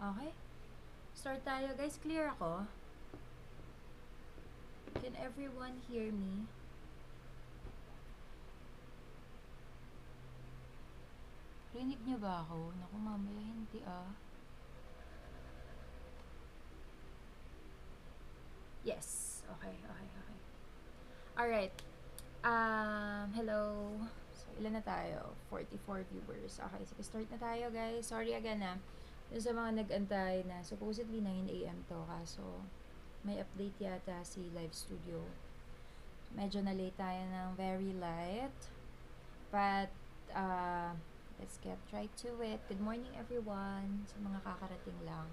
Okay? Start tayo. Guys, clear ako? Can everyone hear me? Rinig niyo ba ako? Naku, mamaya hindi Yes. Okay, okay, okay. Alright. Hello. So, ilan na tayo? 44 viewers. Okay, sige, start na tayo, guys. Sorry again dun sa mga nag-antay na supposedly 9 a.m. to, kaso may update yata si Live Studio. Medyo na-late tayo ng very light. But, let's get right to it. Good morning, everyone. Sa mga kakarating lang.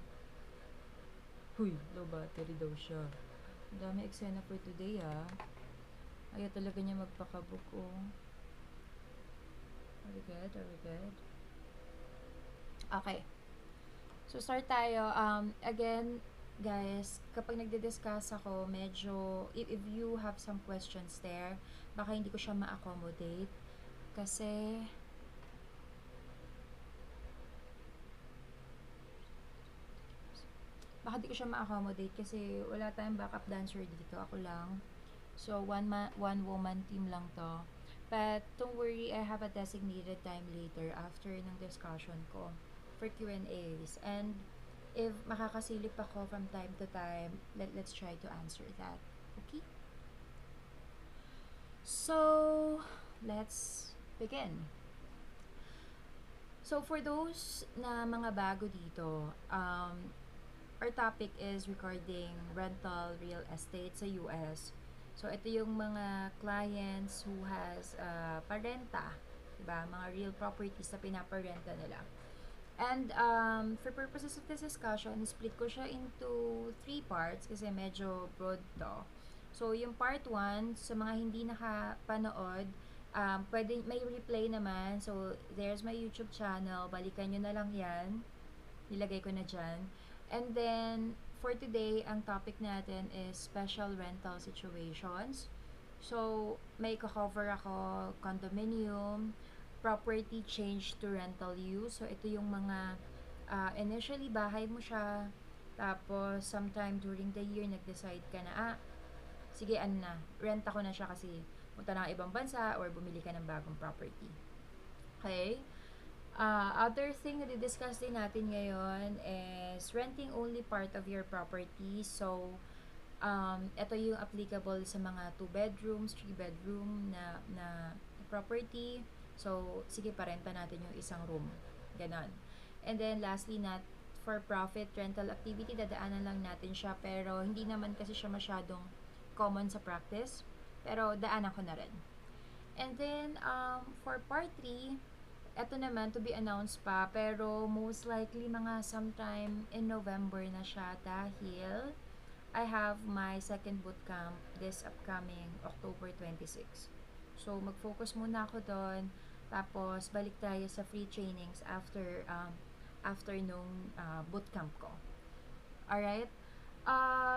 Huy, low battery daw siya. Ang dami eksena for today, Ayaw talaga niya magpakabog, Are we good? Are we good? Okay. So, start tayo. Again, guys, kapag nagdi-discuss ako, medyo, if you have some questions there, baka hindi ko siya ma-accommodate. Kasi, baka di ko siya ma-accommodate kasi wala tayong backup dancer dito. Ako lang. So, one woman team lang to. But, don't worry, I have a designated time later after ng discussion ko for Q&As. And, if makakasilip ako from time to time, let's try to answer that. Okay? So, let's begin. So, for those na mga bago dito, our topic is regarding rental real estate sa US. So, ito yung mga clients who has parenta, diba? Mga real properties na pinaparenta nila. And for purposes of this discussion, split ko siya into 3 parts kasi medyo broad to. So, yung part 1, sa mga hindi nakapanood, pwede, may replay naman. So, there's my YouTube channel. Balikan nyo na lang yan. Nilagay ko na dyan. And then, for today, ang topic natin is special rental situations. So, may cover ako condominium, property change to rental use. So, ito yung mga initially bahay mo siya, tapos sometime during the year nag-decide ka na, sige rent ako na siya kasi punta na ibang bansa or bumili ka ng bagong property. Okay? Other thing na di-discuss din natin ngayon is renting only part of your property. So, ito yung applicable sa mga 2 bedrooms, 3 bedroom na property. So, sige, parenta natin yung isang room. Ganon. And then, lastly, for profit rental activity, dadaanan lang natin siya. Pero, hindi naman kasi siya masyadong common sa practice. Pero, daanan ko na rin. And then, for part 3, ito naman, to be announced pa. Pero, most likely, mga sometime in November na siya dahil I have my second bootcamp this upcoming October 26. So, mag-focus muna ako doon. Tapos, balik tayo sa free trainings after nung bootcamp ko. Alright?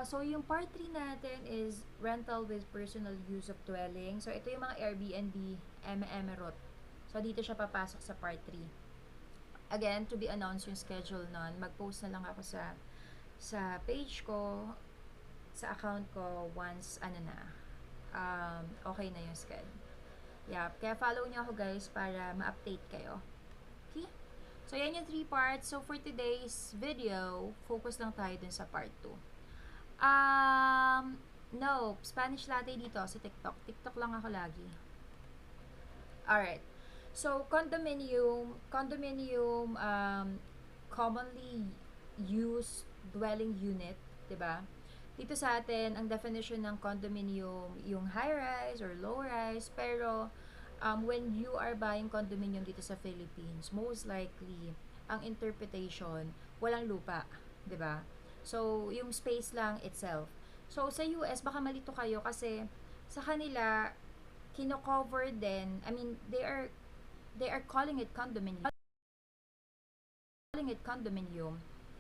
So, yung part 3 natin is rental with personal use of dwelling. So, ito yung mga Airbnb, Emerald. So, dito siya papasok sa part 3. Again, to be announced yung schedule nun. Mag-post na lang ako sa page ko, sa account ko once okay na yung schedule. Yeah, kaya follow niyo ako guys para ma-update kayo. Okay? So, yan yung 3 parts. So, for today's video, focus lang tayo dun sa part 2. No, Spanish latte dito sa TikTok. TikTok lang ako lagi. Alright. So, condominium, commonly used dwelling unit, 'di ba? Dito sa atin, ang definition ng condominium, yung high-rise or low-rise, pero when you are buying condominium dito sa Philippines, most likely, ang interpretation, walang lupa, 'di ba? So, yung space lang itself. So, sa US, baka malito kayo kasi sa kanila, kino-cover din, I mean, they are calling it condominium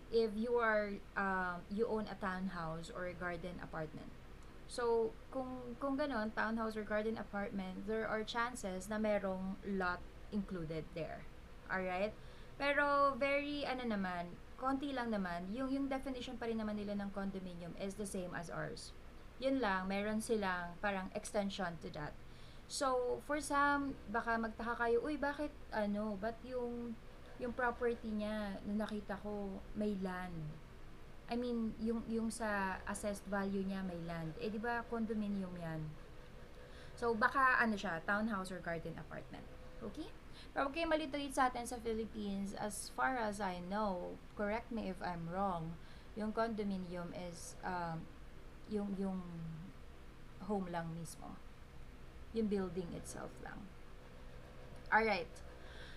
if you are you own a townhouse or a garden apartment. So, kung ganon, townhouse or garden apartment, there are chances na merong lot included there. Alright? Pero, very, naman, konti lang naman, yung definition pa rin naman nila ng condominium is the same as ours. Yun lang, meron silang parang extension to that. So, for some, baka magtaka kayo, uy, bakit, ba't yung property niya, na nakita ko, may land. I mean, yung sa assessed value niya, may land. Eh, di ba, condominium yan. So, baka, siya, townhouse or garden apartment. Okay? Pero okay, malitulit sa atin sa Philippines, as far as I know, correct me if I'm wrong, yung condominium is, yung home lang mismo. Yung building itself lang. Alright.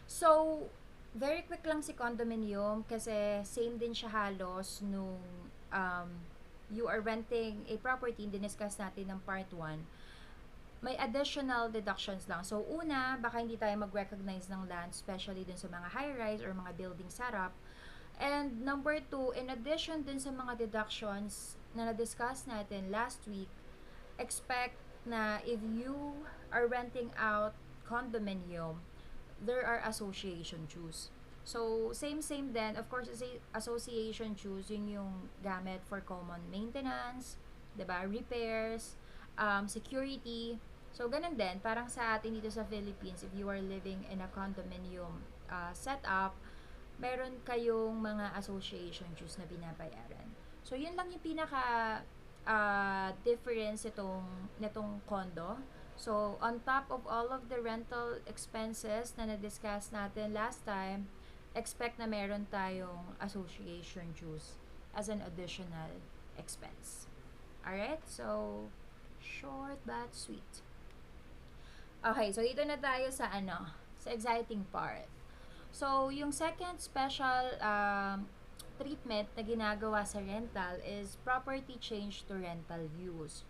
So, very quick lang si condominium kasi same din siya halos nung you are renting a property, diniscuss natin ng part 1. May additional deductions lang. So, una, baka hindi tayo mag-recognize ng land, especially dun sa mga high-rise or mga building setup. And number 2, in addition dun sa mga deductions na na-discuss natin last week, expect na if you are renting out condominium, there are association dues. So, same din. Of course, association dues, yun yung gamit for common maintenance, diba? Repairs, security. So, ganun din. Parang sa atin dito sa Philippines, if you are living in a condominium setup, meron kayong mga association dues na binabayaran. So, yun lang yung pinaka difference nitong condo. So, on top of all of the rental expenses na na-discuss natin last time, expect na meron tayong association dues as an additional expense. Alright? So, short but sweet. Okay, so dito na tayo sa sa exciting part. So, yung second special treatment na ginagawa sa rental is property change to rental use.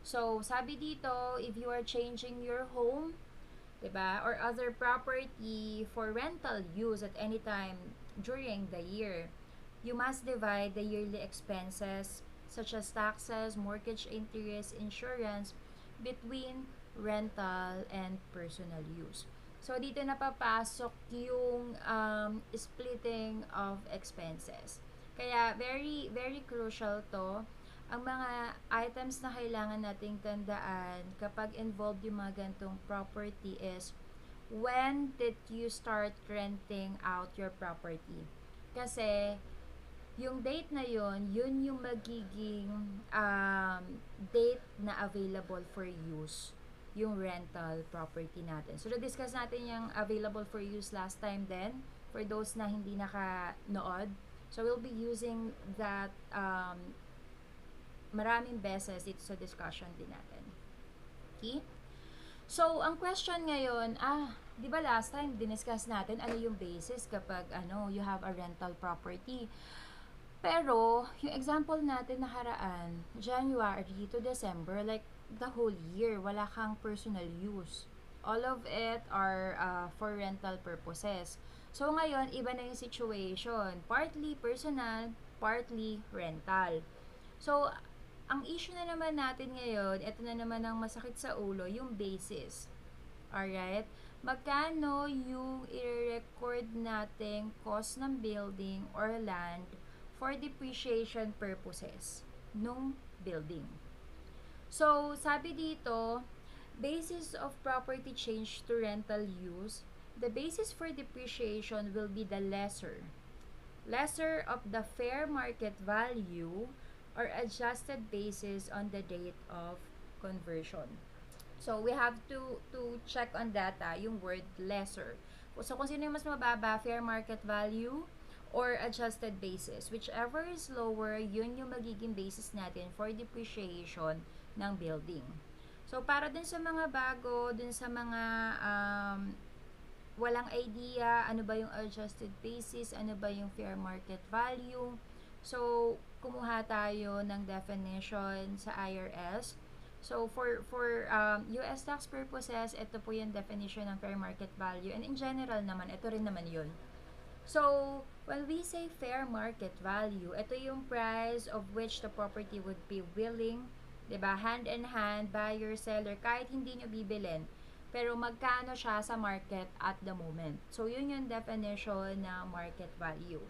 So, sabi dito, if you are changing your home, diba, or other property for rental use at any time during the year, you must divide the yearly expenses such as taxes, mortgage interest, insurance between rental and personal use. So, dito napapasok yung splitting of expenses. Kaya, very, very crucial to. Ang mga items na kailangan nating tandaan kapag involved yung mga gantong property is, when did you start renting out your property? Kasi, yung date na yun yung magiging date na available for use yung rental property natin. So, na-discuss natin yung available for use last time then, for those na hindi nakanood. So, we'll be using that maraming beses dito sa discussion din natin. Okay? So, ang question ngayon, di ba last time, diniscuss natin ano yung basis kapag you have a rental property. Pero, yung example natin nakaraan, January to December, like, the whole year, wala kang personal use. All of it are for rental purposes. So, ngayon, iba na yung situation. Partly personal, partly rental. So, ang issue na naman natin ngayon, ito na naman ang masakit sa ulo, yung basis. Alright? Magkano yung i-record nating cost ng building or land for depreciation purposes nung building. So, sabi dito, basis of property change to rental use, the basis for depreciation will be the lesser of the fair market value or adjusted basis on the date of conversion. So, we have to check on that, yung word lesser. So, kung sino yung mas mababa, fair market value or adjusted basis. Whichever is lower, yun yung magiging basis natin for depreciation ng building. So, para dun sa mga bago, dun sa mga walang idea, ano ba yung adjusted basis, ano ba yung fair market value. So, kumuha tayo ng definition sa IRS. So, for US tax purposes, ito po yung definition ng fair market value. And in general naman, ito rin naman yun. So, when we say fair market value, ito yung price of which the property would be willing, diba, hand in hand, buyer, seller, kahit hindi nyo bibilin, pero magkano siya sa market at the moment. So, yun yung definition na market value.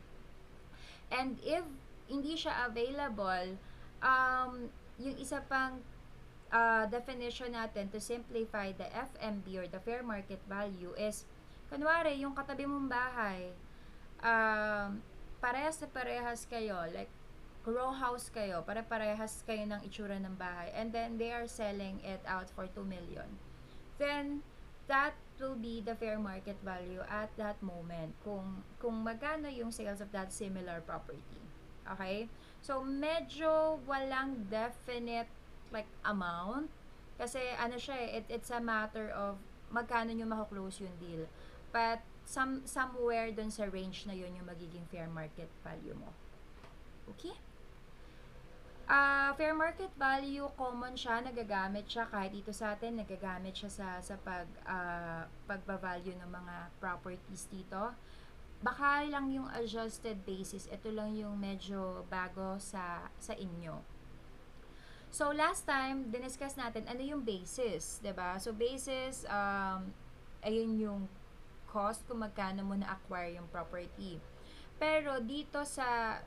And if hindi siya available, yung isa pang definition natin to simplify the FMV or the fair market value is, kunwari, yung katabi mong bahay, parehas na parehas kayo, like, row house kayo, pare-parehas kayo ng itsura ng bahay, and then they are selling it out for 2 million. Then, that will be the fair market value at that moment kung magkano yung sales of that similar property. Okay? So, medyo walang definite like amount kasi ano siya it's a matter of magkano nyo mako-close yung deal. But somewhere dun sa range na yun yung magiging fair market value mo. Okay? Fair market value, common siya, nagagamit siya kahit dito sa atin, nagagamit siya sa pagba-value ng mga properties dito. Baka lang yung adjusted basis, ito lang yung medyo bago sa inyo. So, last time, diniscuss natin ano yung basis, 'di ba? So, basis, ayun yung cost kung magkano mo na-acquire yung property. Pero dito sa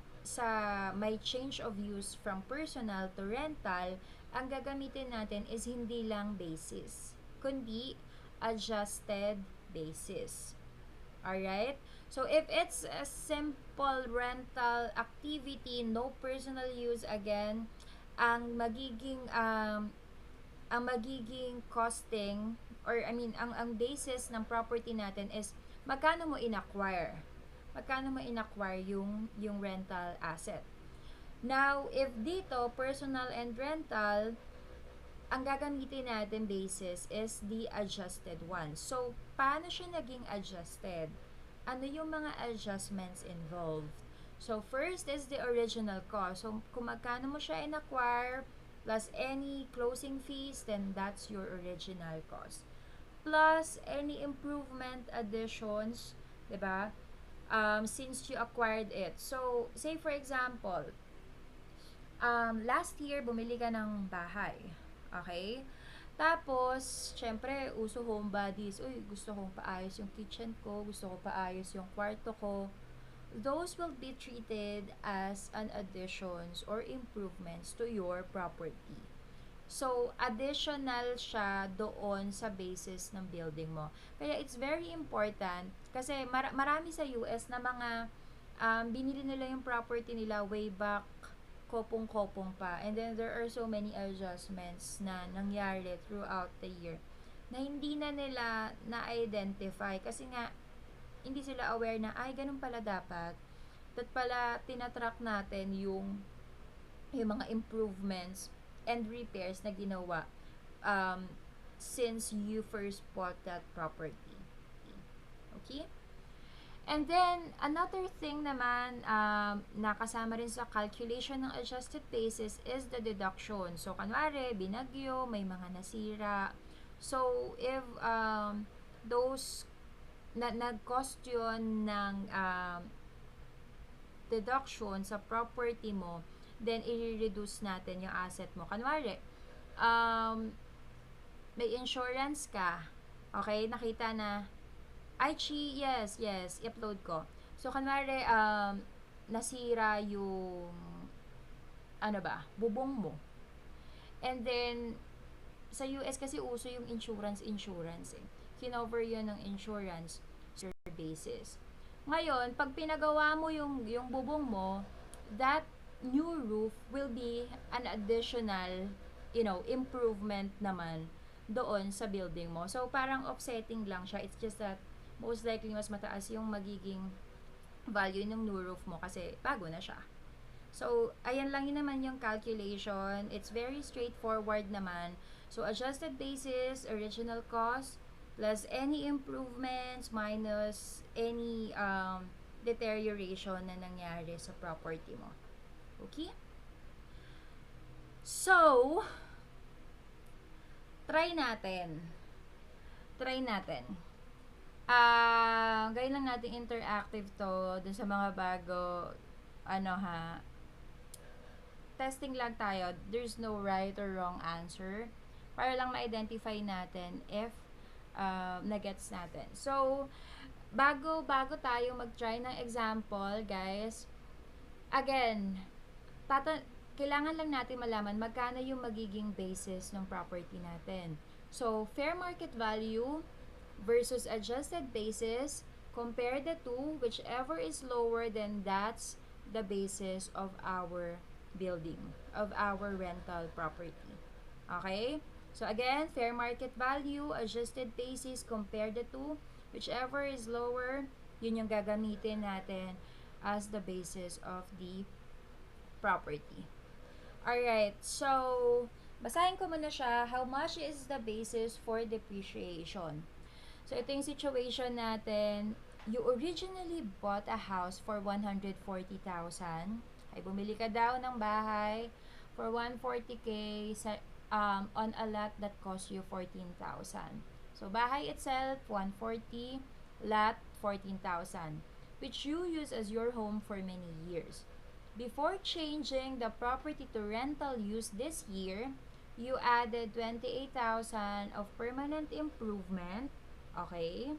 may change of use from personal to rental, ang gagamitin natin is hindi lang basis, kundi adjusted basis. Alright? So, if it's a simple rental activity, no personal use, again, ang magiging costing, or I mean, ang basis ng property natin is magkano mo in-acquire. Magkano mo in-acquire yung rental asset. Now, if dito, personal and rental, ang gagamitin natin basis is the adjusted one. So, paano siya naging adjusted? Ano yung mga adjustments involved? So, first is the original cost. So, kung magkano mo siya in-acquire, plus any closing fees, then that's your original cost. Plus, any improvement additions, diba? Since you acquired it. So, say for example, last year, bumili ka ng bahay. Okay? Tapos, syempre, uso homebodies. Uy, gusto kong paayos yung kitchen ko, gusto ko paayos yung kwarto ko. Those will be treated as an additions or improvements to your property. So, additional siya doon sa basis ng building mo. Kaya it's very important kasi marami sa US na mga binili nila yung property nila way back kopong-kopong pa. And then there are so many adjustments na nangyari throughout the year na hindi na nila na-identify kasi nga hindi sila aware na ay ganun pala dapat. That pala tinatrack natin yung mga improvements and repairs na ginawa since you first bought that property. Okay? And then, another thing naman na kasama rin sa calculation ng adjusted basis is the deduction. So, kanwari, binagyo, may mga nasira. So, if those nag-cost yun ng deduction sa property mo, then i-reduce natin yung asset mo. Kanwari, may insurance ka. Okay, nakita na, yes, i-upload ko. So, kanwari, nasira yung, bubong mo. And then, sa US kasi uso yung insurance eh. Kinover yun ng insurance basis. Ngayon, pag pinagawa mo yung bubong mo, that new roof will be an additional, improvement naman doon sa building mo. So, parang offsetting lang siya. It's just that, most likely, mas mataas yung magiging value ng new roof mo kasi bago na siya. So, ayan lang yun naman yung calculation. It's very straightforward naman. So, adjusted basis, original cost, plus any improvements, minus any deterioration na nangyari sa property mo. Okay? So, try natin. Gawin lang natin interactive to dun sa mga bago, testing lang tayo. There's no right or wrong answer. Para lang ma-identify natin if na gets natin. So, bago tayo mag-try ng example, guys, again, kailangan lang natin malaman magkano yung magiging basis ng property natin. So, fair market value versus adjusted basis, compare the two, whichever is lower, then that's the basis of our building, of our rental property. Okay? So again, fair market value, adjusted basis, compare the two, whichever is lower, yun yung gagamitin natin as the basis of the property. Alright, so basahin ko muna siya. How much is the basis for depreciation? So, ito yung situation natin. You originally bought a house for 140,000. Ay, bumili ka daw ng bahay for 140K sa, on a lot that cost you 14,000. So, bahay itself, 140, lot, 14,000, which you use as your home for many years. Before changing the property to rental use this year, you added 28,000 of permanent improvement, okay,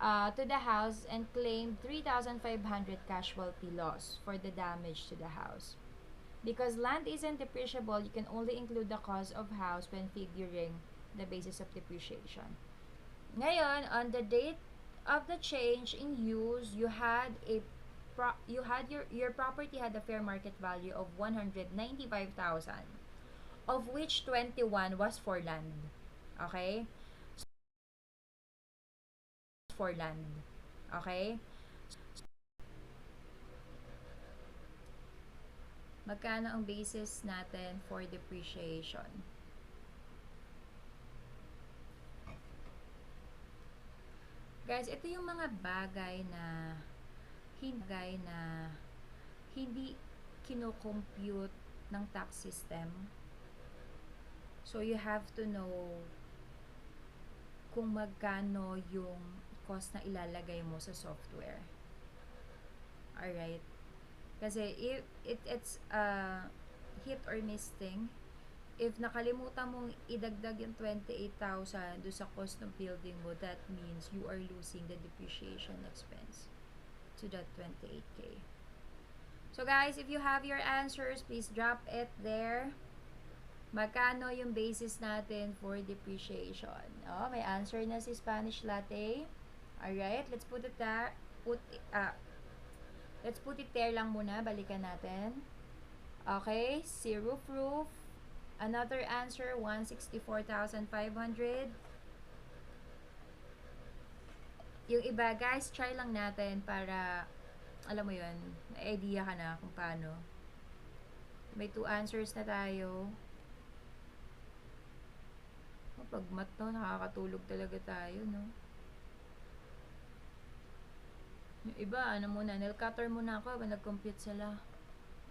to the house and claimed 3,500 casualty loss for the damage to the house. Because land isn't depreciable, you can only include the cost of house when figuring the basis of depreciation. Ngayon, on the date of the change in use, you had your property had a fair market value of 195,000, of which 21 was for land. Okay? For land. Okay? Magkano ang basis natin for depreciation? Guys, ito yung mga bagay na hindi kino-compute ng tax system. So, you have to know kung magkano yung cost na ilalagay mo sa software. Alright? Kasi it's a hit or miss thing. If nakalimutan mong idagdag yung 28,000 do sa cost ng building mo, that means you are losing the depreciation expense to that 28K. So guys, if you have your answers, please drop it there. Magkano yung basis natin for depreciation? Oh, may answer na si Spanish Latte. Alright, let's put it there. Let's put it there lang muna. Balikan natin. Okay, si Roof. Another answer, 164,500. Yung iba, guys, try lang natin para, alam mo yun, na-idea ka na kung paano. May 2 answers na tayo. Pag math to, nakakatulog talaga tayo, no? Yung iba, ano muna, nail cutter muna ako, nag-compute sila.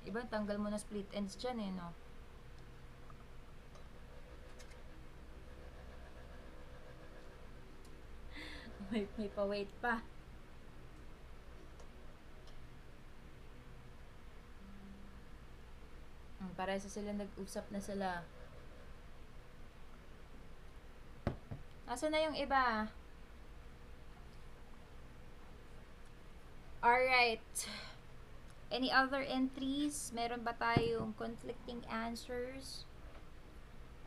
Iba, tanggal mo na split ends dyan, eh, no? may pa-wait pa. Parehas sila nag-usap na sila. Nasaan na yung iba? Alright. Any other entries? Meron ba tayong conflicting answers?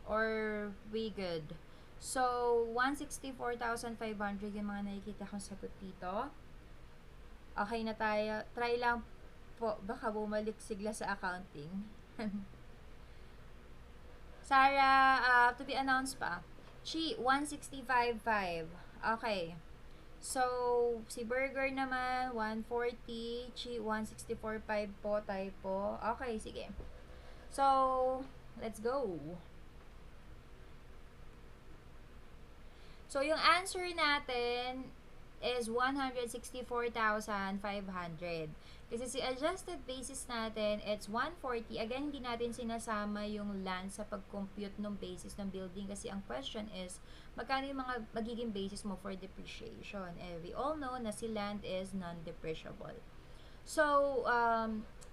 Or we good? So, 164,500 yung mga nakikita kong sagot dito. Okay na tayo. Try lang po. Baka bumalik sigla sa accounting. Sarah, to be announced pa. Chi, 165.5. Okay. So, si Burger naman, 140. Chi, 164.5 po. Typo. Okay, sige. So, let's go. So, yung answer natin is 164,500. Kasi si adjusted basis natin, it's 140. Again, hindi natin sinasama yung land sa pag-compute ng basis ng building. Kasi ang question is, magkano yung mga magiging basis mo for depreciation? We all know na si land is non-depreciable. So,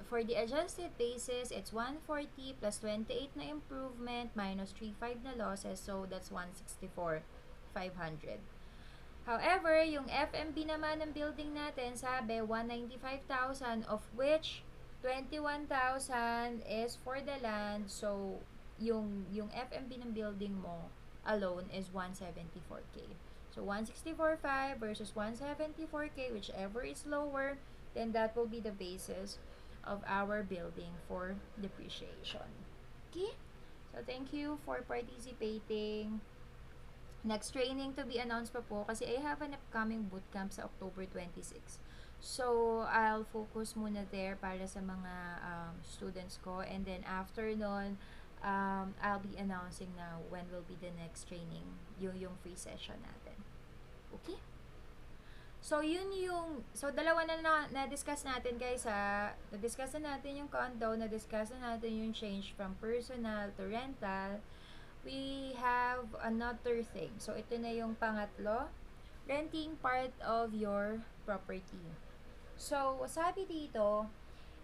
for the adjusted basis, it's 140 plus 28 na improvement minus 35 na losses. So, that's 164. 500. However, yung FMB naman ng building natin, sabi 195,000, of which 21,000 is for the land. So, yung FMB ng building mo alone is 174k. So, 164.5 versus 174k, whichever is lower, then that will be the basis of our building for depreciation. Okay? So, thank you for participating. Next training to be announced pa po kasi I have an upcoming bootcamp sa October 26. So, I'll focus muna there para sa mga students ko. And then, after nun, I'll be announcing na when will be the next training, yung free session natin. Okay? So, dalawa na-discuss natin guys ha. Na-discuss na natin yung condo, na-discuss na natin yung change from personal to rental. We have another thing. So, ito na yung pangatlo. Renting part of your property. So, sabi dito,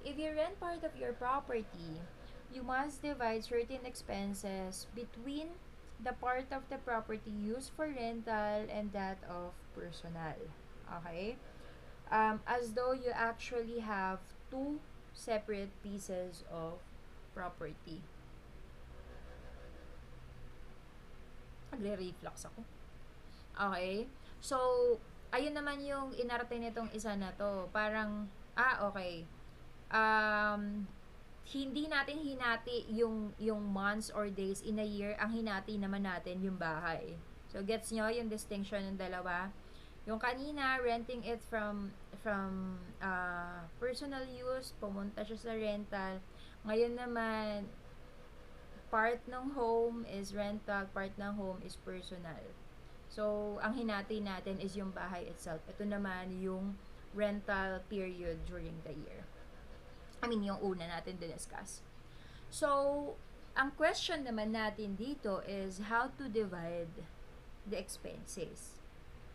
if you rent part of your property, you must divide certain expenses between the part of the property used for rental and that of personal. Okay? As though you actually have two separate pieces of property. Nagre-reflux ako. Okay? So, ayun naman yung inarte nitong isa na to. Parang, okay. Hindi natin hinati yung months or days in a year. Ang hinati naman natin yung bahay. So, gets nyo yung distinction ng dalawa? Yung kanina, renting it from personal use, pumunta siya sa rental. Ngayon naman, part ng home is rental, part ng home is personal. So, ang hinati natin is yung bahay itself. Ito naman yung rental period during the year. I mean, yung una natin discuss. So, ang question naman natin dito is how to divide the expenses.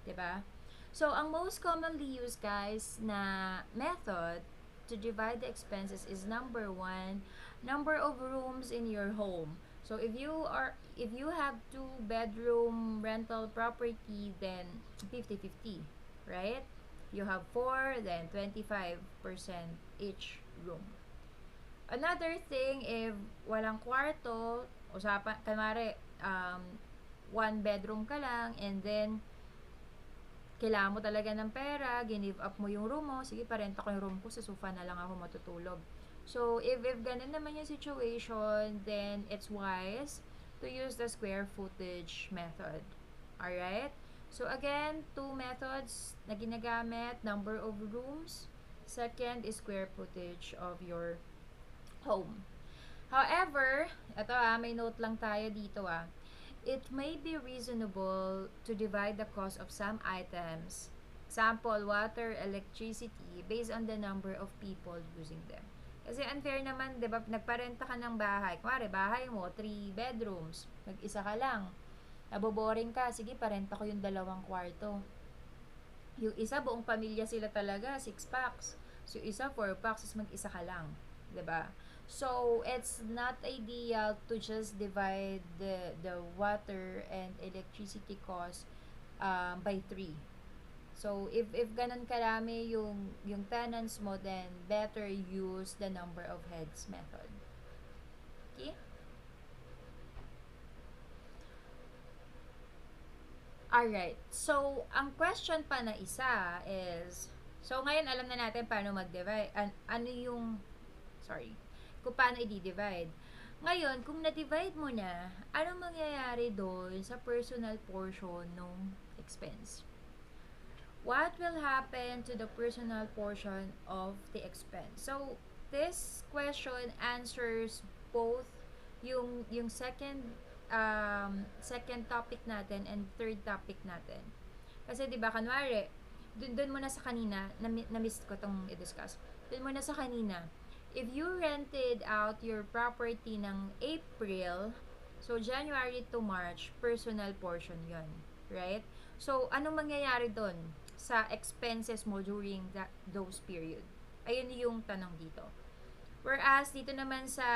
Diba? So, ang most commonly used, guys, na method to divide the expenses is number 1, number of rooms in your home. So, if you have 2-bedroom rental property, then 50-50, right? You have 4, then 25% each room. Another thing, if walang kwarto, kunwari, 1 bedroom ka lang, and then kailangan mo talaga ng pera, give up mo yung room mo, sige, parenta ko yung room ko, sa sofa na lang ako matutulog. So, if ganun naman yung situation, then it's wise to use the square footage method. Alright? So, again, 2 methods na ginagamit, number of rooms, second is square footage of your home. However, ito may note lang tayo dito it may be reasonable to divide the cost of some items, example, water, electricity, based on the number of people using them. Kasi unfair naman, di ba, nagparenta ka ng bahay. Kumari, bahay mo, 3 bedrooms, mag-isa ka lang. Naboboring ka, sige, parenta ko yung 2 kwarto. Yung isa, buong pamilya sila talaga, 6 packs. So, yung isa, 4 packs, mag-isa ka lang. Di ba? So, it's not ideal to just divide the water and electricity cost by 3. So, if ganun karami yung tenants mo, then better use the number of heads method. Okay? Alright. So, ang question pa na isa is, so ngayon alam na natin paano mag-divide. Kung paano i-divide. Ngayon, kung na-divide mo na, anong mangyayari doon sa personal portion ng expense? What will happen to the personal portion of the expense? So, this question answers both yung second topic natin and third topic natin. Kasi 'di ba kanwari, doon mo na sa kanina, na-miss ko tong i-discuss. Doon mo na sa kanina. If you rented out your property ng April, so January to March, personal portion yon, right? So, anong mangyayari doon sa expenses mo during those period? Ayun yung tanong dito. Whereas, dito naman sa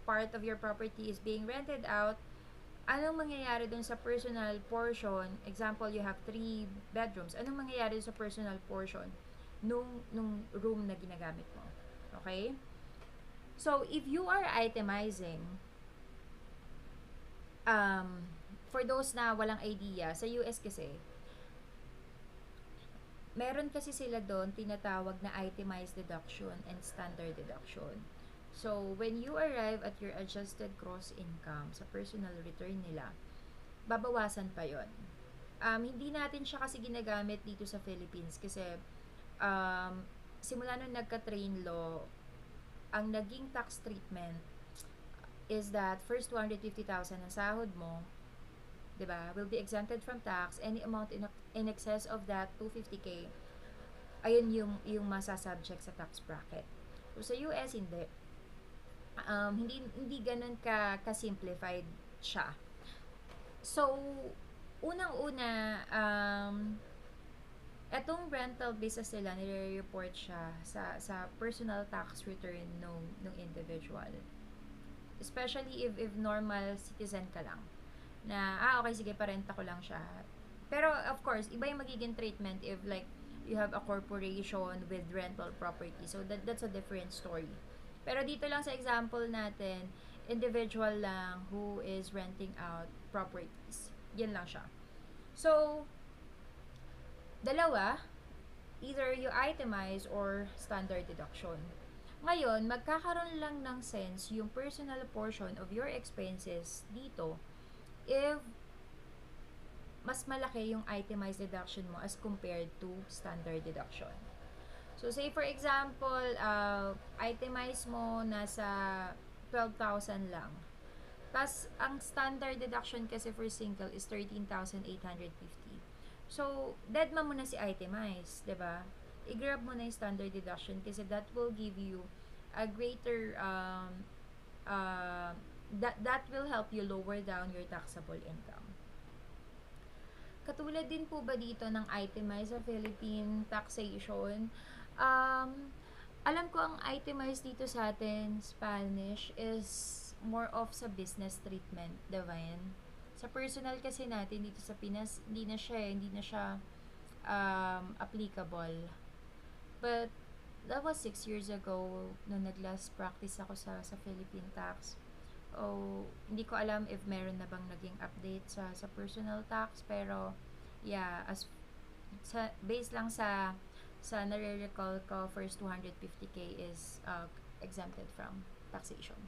part of your property is being rented out, anong mangyayari dun sa personal portion? Example, you have 3 bedrooms. Anong mangyayari sa personal portion nung room na ginagamit mo? Okay? So, if you are itemizing, um, for those na walang idea, sa US kasi, meron kasi sila doon tinatawag na itemized deduction and standard deduction. So, when you arrive at your adjusted gross income sa personal return nila, babawasan pa yon. Hindi natin siya kasi ginagamit dito sa Philippines kasi um, simula nung nagka-train law, ang naging tax treatment is that first 250,000 na sahod mo, 'di ba, will be exempted from tax. Any amount in excess of that 250k, ayun yung masasubject sa tax bracket. So sa US hindi. Hindi ganoon ka-simplified siya. So unang-una, etong rental business nila, nire-report siya sa personal tax return nung individual. Especially if normal citizen ka lang. Na, okay, sige, parenta ko lang siya. Pero, of course, iba yung magiging treatment if, like, you have a corporation with rental property. So, that's a different story. Pero dito lang sa example natin, individual lang who is renting out properties. Yan lang siya. So, dalawa, either you itemize or standard deduction. Ngayon, magkakaroon lang ng sense yung personal portion of your expenses dito if mas malaki yung itemized deduction mo as compared to standard deduction. So, say for example, itemize mo nasa 12,000 lang. Tapos, ang standard deduction kasi for single is 13,850. So, dead mo na si itemize, 'di ba? I-grab mo na yung standard deduction kasi that will give you a greater that will help you lower down your taxable income. Katulad din po ba dito ng itemized sa Philippine taxation? Alam ko ang itemized dito sa atin, Spanish, is more of sa business treatment, Divine. Sa personal kasi natin dito sa Pinas, hindi na siya applicable. But that was 6 years ago nung nag-last practice ako sa Philippine tax. Hindi ko alam if meron na bang naging update sa personal tax, pero yeah, based lang sa nare-recall ko, first 250k is exempted from taxation.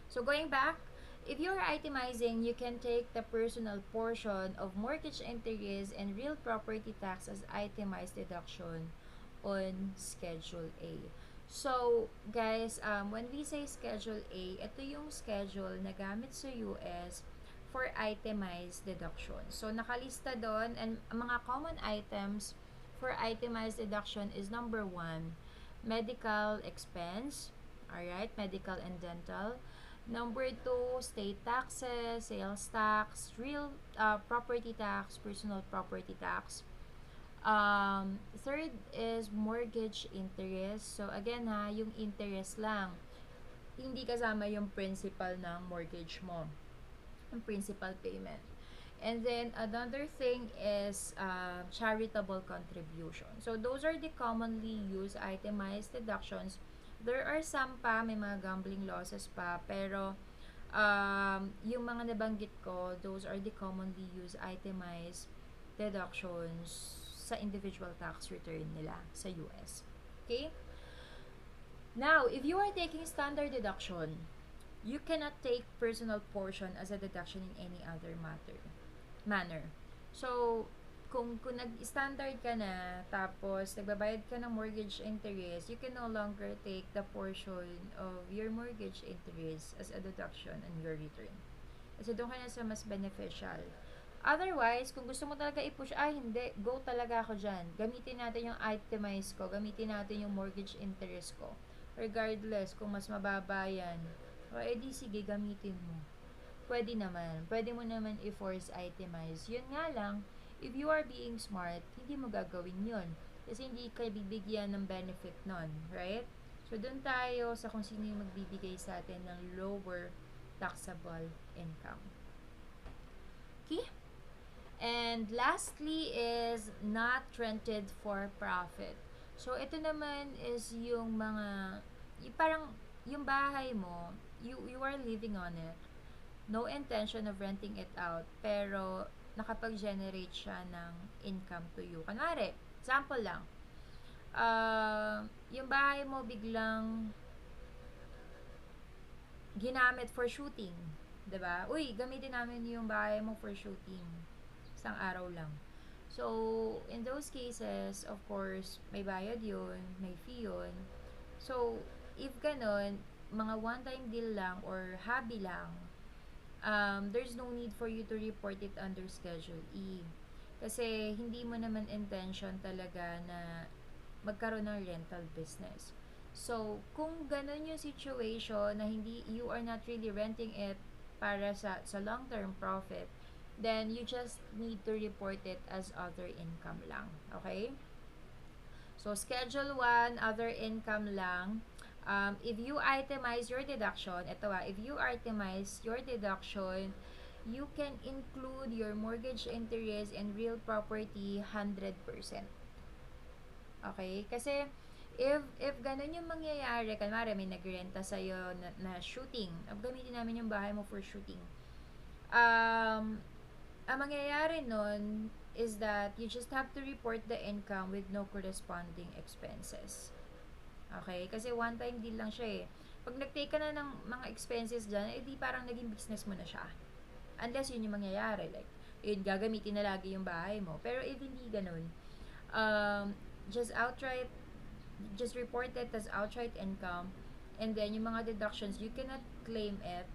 So going back, if you're itemizing, you can take the personal portion of mortgage interest and real property tax as itemized deduction on Schedule A. So, guys, when we say Schedule A, ito yung schedule na gamit sa US for itemized deduction. So, nakalista doon, and mga common items for itemized deduction is number 1, medical expense, alright, medical and dental. Number 2, state taxes, sales tax, real property tax, personal property tax. Third is mortgage interest. So, again ha, yung interest lang. Hindi kasama yung principal ng mortgage mo. Yung principal payment. And then, another thing is charitable contribution. So, those are the commonly used itemized deductions. There are some pa, may mga gambling losses pa, pero yung mga nabanggit ko, those are the commonly used itemized deductions sa individual tax return nila sa US. Okay? Now, if you are taking standard deduction, you cannot take personal portion as a deduction in any other manner. So, kung nag-standard ka na, tapos nagbabayad ka ng mortgage interest, you can no longer take the portion of your mortgage interest as a deduction on your return. Kasi doon ka na sa mas beneficial. Otherwise, kung gusto mo talaga i-push, hindi, go talaga ako dyan. Gamitin natin yung itemize ko, gamitin natin yung mortgage interest ko. Regardless kung mas mababa yan, o edi sige, gamitin mo. Pwede naman. Pwede mo naman i-force itemize. Yun nga lang, if you are being smart, hindi mo gagawin yun. Kasi hindi ka bibigyan ng benefit nun, right? So, dun tayo sa kung sino yung magbibigay sa atin ng lower taxable income. Okay? And lastly is not rented for profit. So, ito naman is yung mga, parang yung bahay mo, you are living on it. No intention of renting it out, pero nakapag-generate siya ng income to you. Kunwari, example lang, yung bahay mo biglang ginamit for shooting. 'Di ba? Uy, gamitin namin yung bahay mo for shooting. Isang araw lang. So, in those cases, of course, may bayad yun, may fee yun. So, if ganun, mga one-time deal lang or hobby lang, there's no need for you to report it under Schedule E. Kasi hindi mo naman intention talaga na magkaroon ng rental business. So, kung ganun yung situation na hindi, you are not really renting it para sa long-term profit, then you just need to report it as other income lang. Okay? So, Schedule 1, other income lang. If you itemize your deduction, if you itemize your deduction, you can include your mortgage interest and real property 100%. Okay? Kasi, if ganun yung mangyayari, kanwari may nagrenta sa'yo na shooting, gamitin namin yung bahay mo for shooting. Ang mangyayari nun is that you just have to report the income with no corresponding expenses. Okay? Kasi one-time deal lang siya eh. Pag nag-take ka na ng mga expenses dyan, di parang naging business mo na siya. Unless yun yung mangyayari. Like, yun, gagamitin na lagi yung bahay mo. Pero if hindi ganun, just report it as outright income, and then yung mga deductions, you cannot claim it,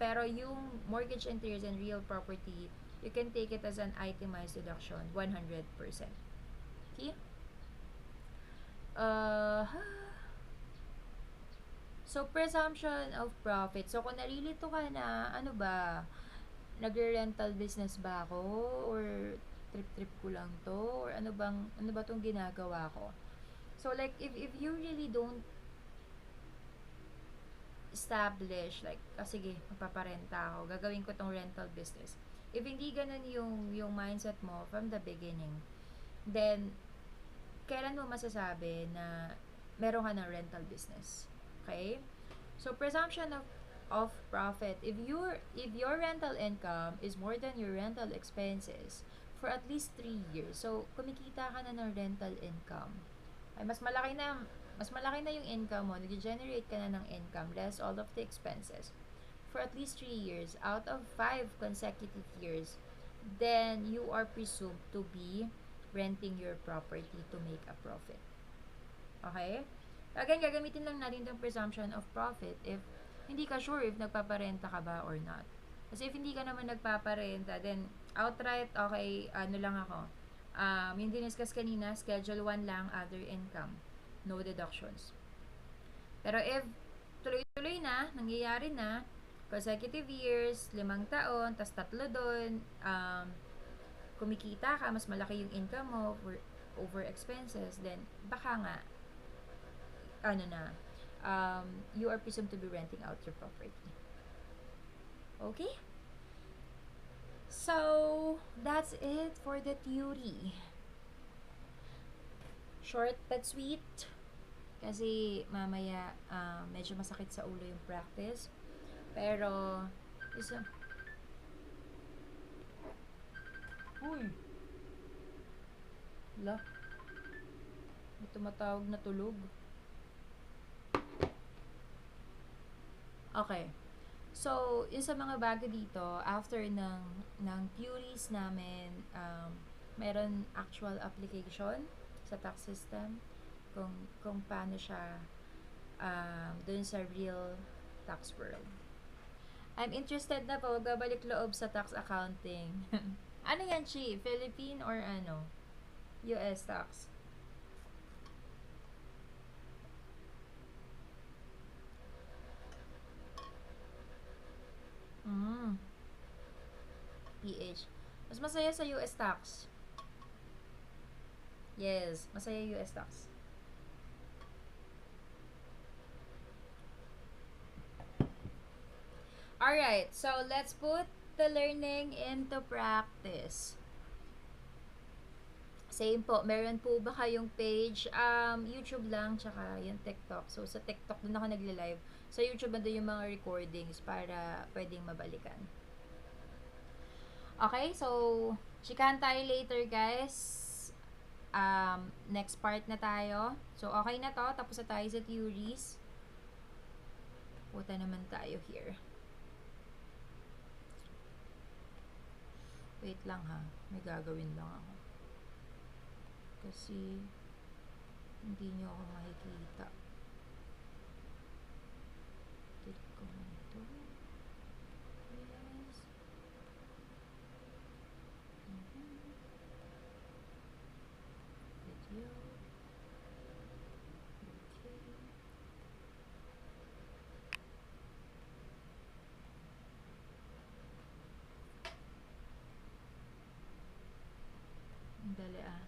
pero yung mortgage interest and real property, you can take it as an itemized deduction, 100%. Okay? So, presumption of profit. So, kung nalilito ka na, ano ba, nagre-rental business ba ako? Or trip-trip ko lang to? Or ano ba tong ginagawa ko? So, like, if you really don't establish, like, sige, magpaparenta ako, gagawin ko tong rental business. If hindi ganun yung mindset mo from the beginning, then, kailan mo masasabi na meron ka ng rental business? Okay? So, presumption of profit. If your rental income is more than your rental expenses for at least 3 years, so, kumikita ka na ng rental income, ay mas malaki na yung income mo, nag-generate ka na ng income, less all of the expenses, for at least 3 years, out of 5 consecutive years, then you are presumed to be renting your property to make a profit. Okay? Again, gagamitin lang natin yung presumption of profit if hindi ka sure if nagpaparenta ka ba or not. Kasi if hindi ka naman nagpaparenta, then outright, okay, ano lang ako, yung diniscuss kanina, Schedule 1 lang, other income. No deductions. Pero if tuloy-tuloy na, nangyayari na, consecutive years, 5 taon, tas 3 doon, kumikita ka, mas malaki yung income mo over expenses, then baka nga, you are presumed to be renting out your property. Okay? So, that's it for the theory. Short but sweet. Kasi mamaya medyo masakit sa ulo yung practice. Pero, uy! La. May tumatawag na tulog. Okay. So, yung sa mga bago dito, after ng theories namin, meron actual application sa tax system kung paano siya dun sa real tax world. I'm interested na po, magbabalik loob sa tax accounting. Ano yan, Chi? Philippine or ano? US tax? PH. Mas masaya sa US tax. Yes, masaya US tax. Alright, so let's put to learning into practice. Same po, meron po ba kayong page? YouTube lang, tsaka yung TikTok. So, sa TikTok doon ako nagle-live. Sa YouTube, doon yung mga recordings para pwedeng mabalikan. Okay, so, chikahan tayo later, guys. Next part na tayo. So, okay na to. Tapos na tayo sa theories. Puta naman tayo here. Wait lang ha. May gagawin lang ako. Kasi, hindi nyo ako makikita. Click ko na ito. Yes. Video. Okay. Ang dali ah.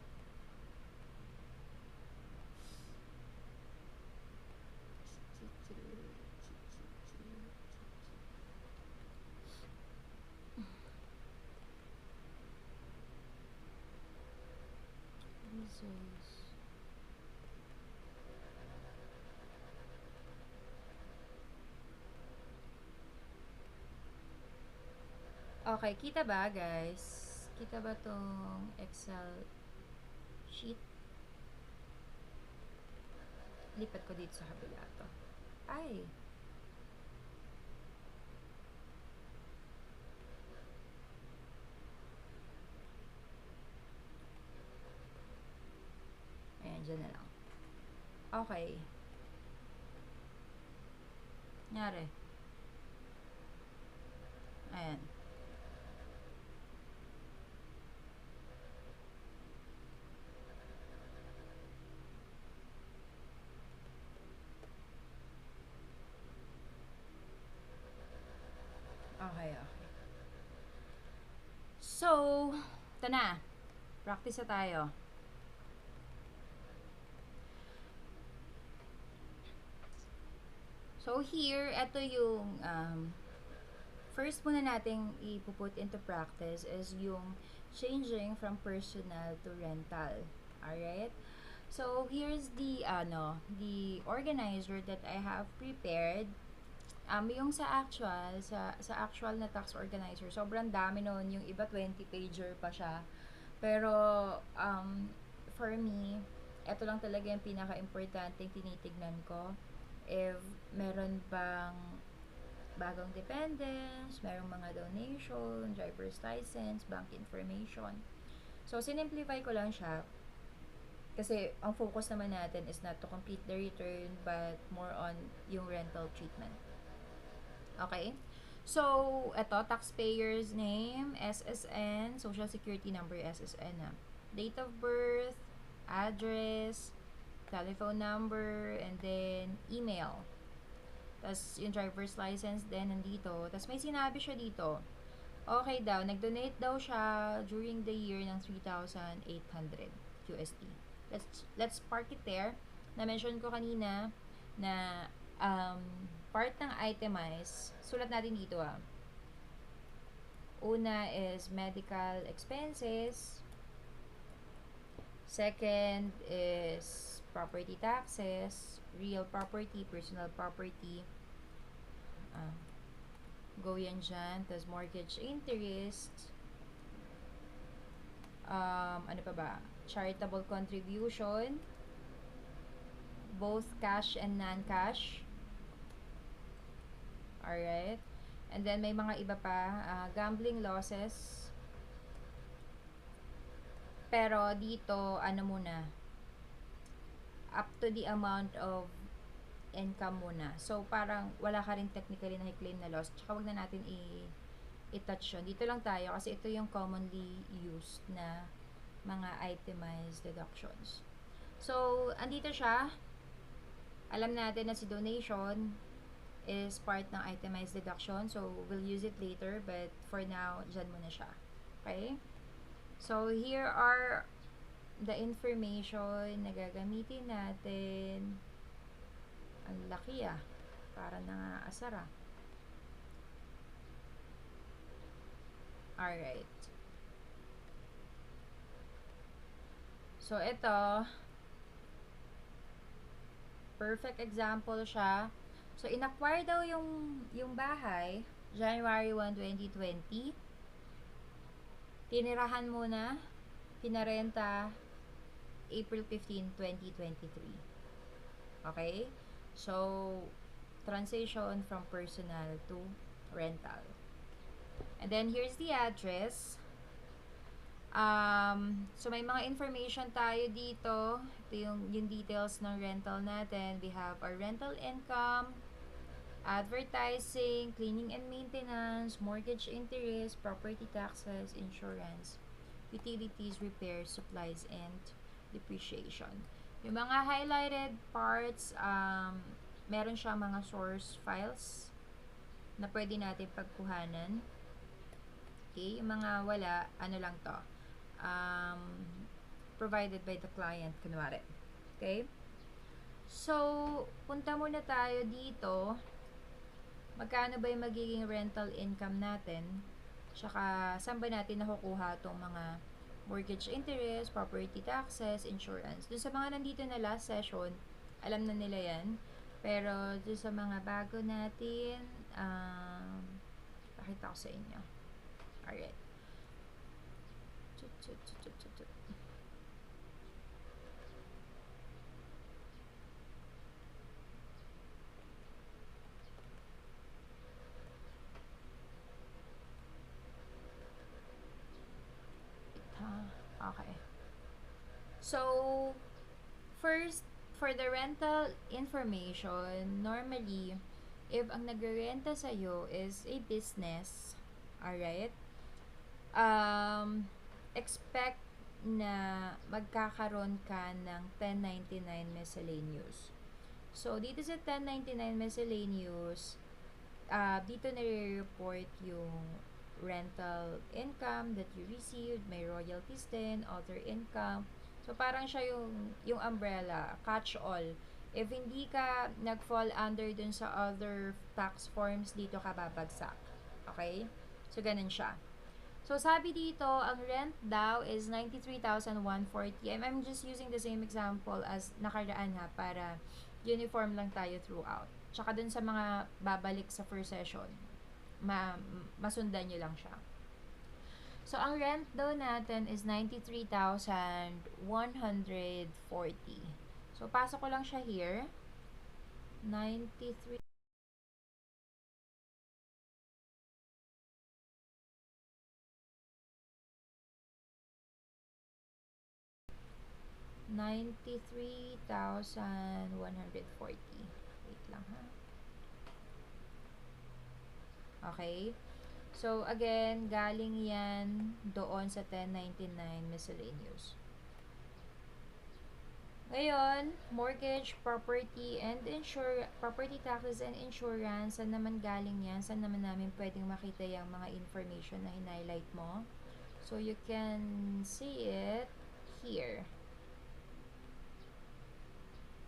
Results. Okay, kita ba guys? Kita ba tong Excel sheet? Lipat ko dito sa kabila to. Ay! Ayan, dyan na lang. Okay. Nyari. Ayan. Okay, okay. So, ito na. Practice na tayo. So, here, ito yung first muna nating ipuput into practice is yung changing from personal to rental. Alright? So, here's the organizer that I have prepared. Yung sa actual na tax organizer, sobrang dami noon. Yung iba 20 pager pa siya. Pero for me, ito lang talaga yung pinaka-importante tinitignan ko. If meron bang bagong dependents, merong mga donation, driver's license, bank information. So, sinimplify ko lang siya. Kasi ang focus naman natin is not to complete the return but more on yung rental treatment. Okay? So, eto, taxpayer's name, SSN, Social Security number, SSN na. Date of birth, address, telephone number, and then email. Tapos, yung driver's license din nandito. Tapos, may sinabi siya dito. Okay daw, nag-donate daw siya during the year ng 3,800 USD. Let's park it there. Na-mention ko kanina na part ng itemize, sulat natin dito Una is medical expenses. Second is property taxes, real property, personal property. Go yan dyan. Tapos mortgage interest. Ano pa ba? Charitable contribution. Both cash and non-cash. Alright. And then, may mga iba pa. Gambling losses. Pero, dito, ano muna? Up to the amount of income muna. So, parang wala ka rin technically na i-claim na loss. Tsaka wag na natin i-touch yun. Dito lang tayo kasi ito yung commonly used na mga itemized deductions. So, andito siya. Alam natin na si donation is part ng itemized deduction. So, we'll use it later. But, for now, dyan muna siya. Okay? So, here are the information na gagamitin natin. Ang laki para nangaasar Alright. So, ito, perfect example siya. So, inacquire daw yung bahay, January 1, 2020. Tinirahan muna, pinarenta, April 15, 2023. Okay? So, transition from personal to rental. And then, here's the address. So, may mga information tayo dito. Ito yung details ng rental natin. We have our rental income, advertising, cleaning and maintenance, mortgage interest, property taxes, insurance, utilities, repairs, supplies, and depreciation. Yung mga highlighted parts, meron siyang mga source files na pwede natin pagkuhanan. Okay, yung mga wala, ano lang to, provided by the client, kunwari. Okay? So, punta muna tayo dito. Magkano ba yung magiging rental income natin? Tsaka, saan ba natin nakukuha itong mga mortgage interest, property taxes, insurance? Doon sa mga nandito na last session, alam na nila yan. Pero, doon sa mga bago natin, pakita ko sa inyo. Alright. Okay. So, first, for the rental information, normally, if ang nagre-renta sa'yo is a business, alright, expect na magkakaroon ka ng 1099 miscellaneous. So, dito sa 1099 miscellaneous, dito nare-report yung rental income that you received, may royalties din, other income. So, parang siya yung umbrella, catch-all. If hindi ka nag-fall under dun sa other tax forms, dito ka babagsak. Okay? So, ganun siya. So, sabi dito, ang rent daw is 93,140. I'm just using the same example as nakaraan ha, para uniform lang tayo throughout. Tsaka dun sa mga babalik sa first session, masundan nyo lang siya. So, ang rent daw natin is 93,140. So, pasok ko lang siya here. 93. $93,140. Wait lang ha. Okay? So, again, galing yan doon sa 1099 miscellaneous. Ngayon, mortgage, property, and property taxes and insurance, saan naman galing yan? Saan naman namin pwedeng makita yung mga information na hinighlight mo? So, you can see it here.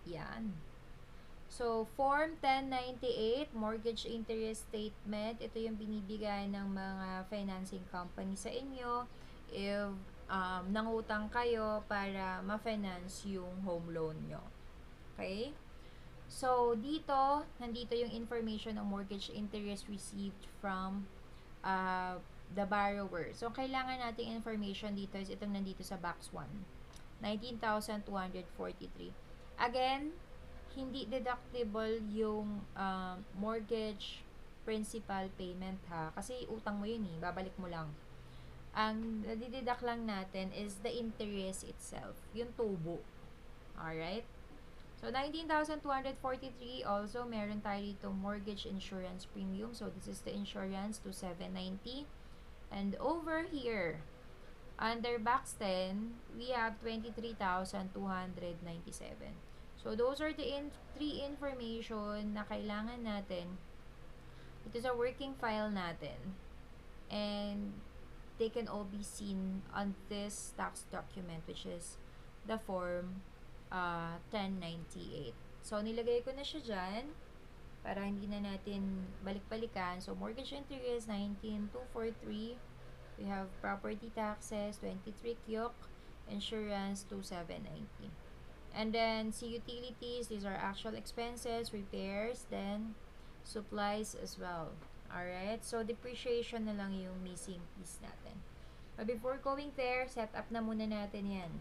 Yan. So, Form 1098, Mortgage Interest Statement. Ito yung binibigay ng mga financing company sa inyo if nangutang kayo para ma-finance yung home loan nyo. Okay? So, nandito yung information ng mortgage interest received from the borrower. So, kailangan nating information dito is itong nandito sa box 1. 19,243. Again, hindi deductible yung mortgage principal payment ha. Kasi utang mo yun babalik mo lang. Ang nadideduct lang natin is the interest itself, yung tubo. Alright? So, 19,243, also meron tayo dito mortgage insurance premium. So, this is the insurance to 790. And over here, under box 10, we have 23,297. So, those are the three information na kailangan natin. Ito sa working file natin. And they can all be seen on this tax document, which is the form 1098. So, nilagay ko na siya dyan para hindi na natin balik-balikan. So, mortgage interest 19,243. We have property taxes, 23 kyok, insurance, 2,790. And then, see utilities, these are actual expenses, repairs, then supplies as well. Alright? So, depreciation na lang yung missing piece natin. But before going there, set up na muna natin yan.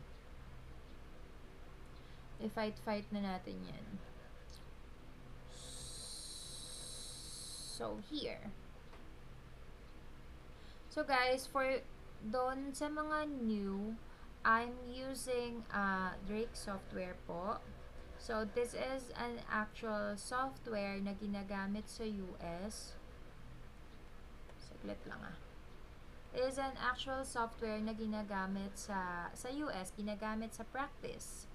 I-fight na natin yan. So, here. So, guys, for doon sa mga new, I'm using Drake software po. So, this is an actual software na ginagamit sa US. Saglit lang It is an actual software na ginagamit sa US, ginagamit sa practice.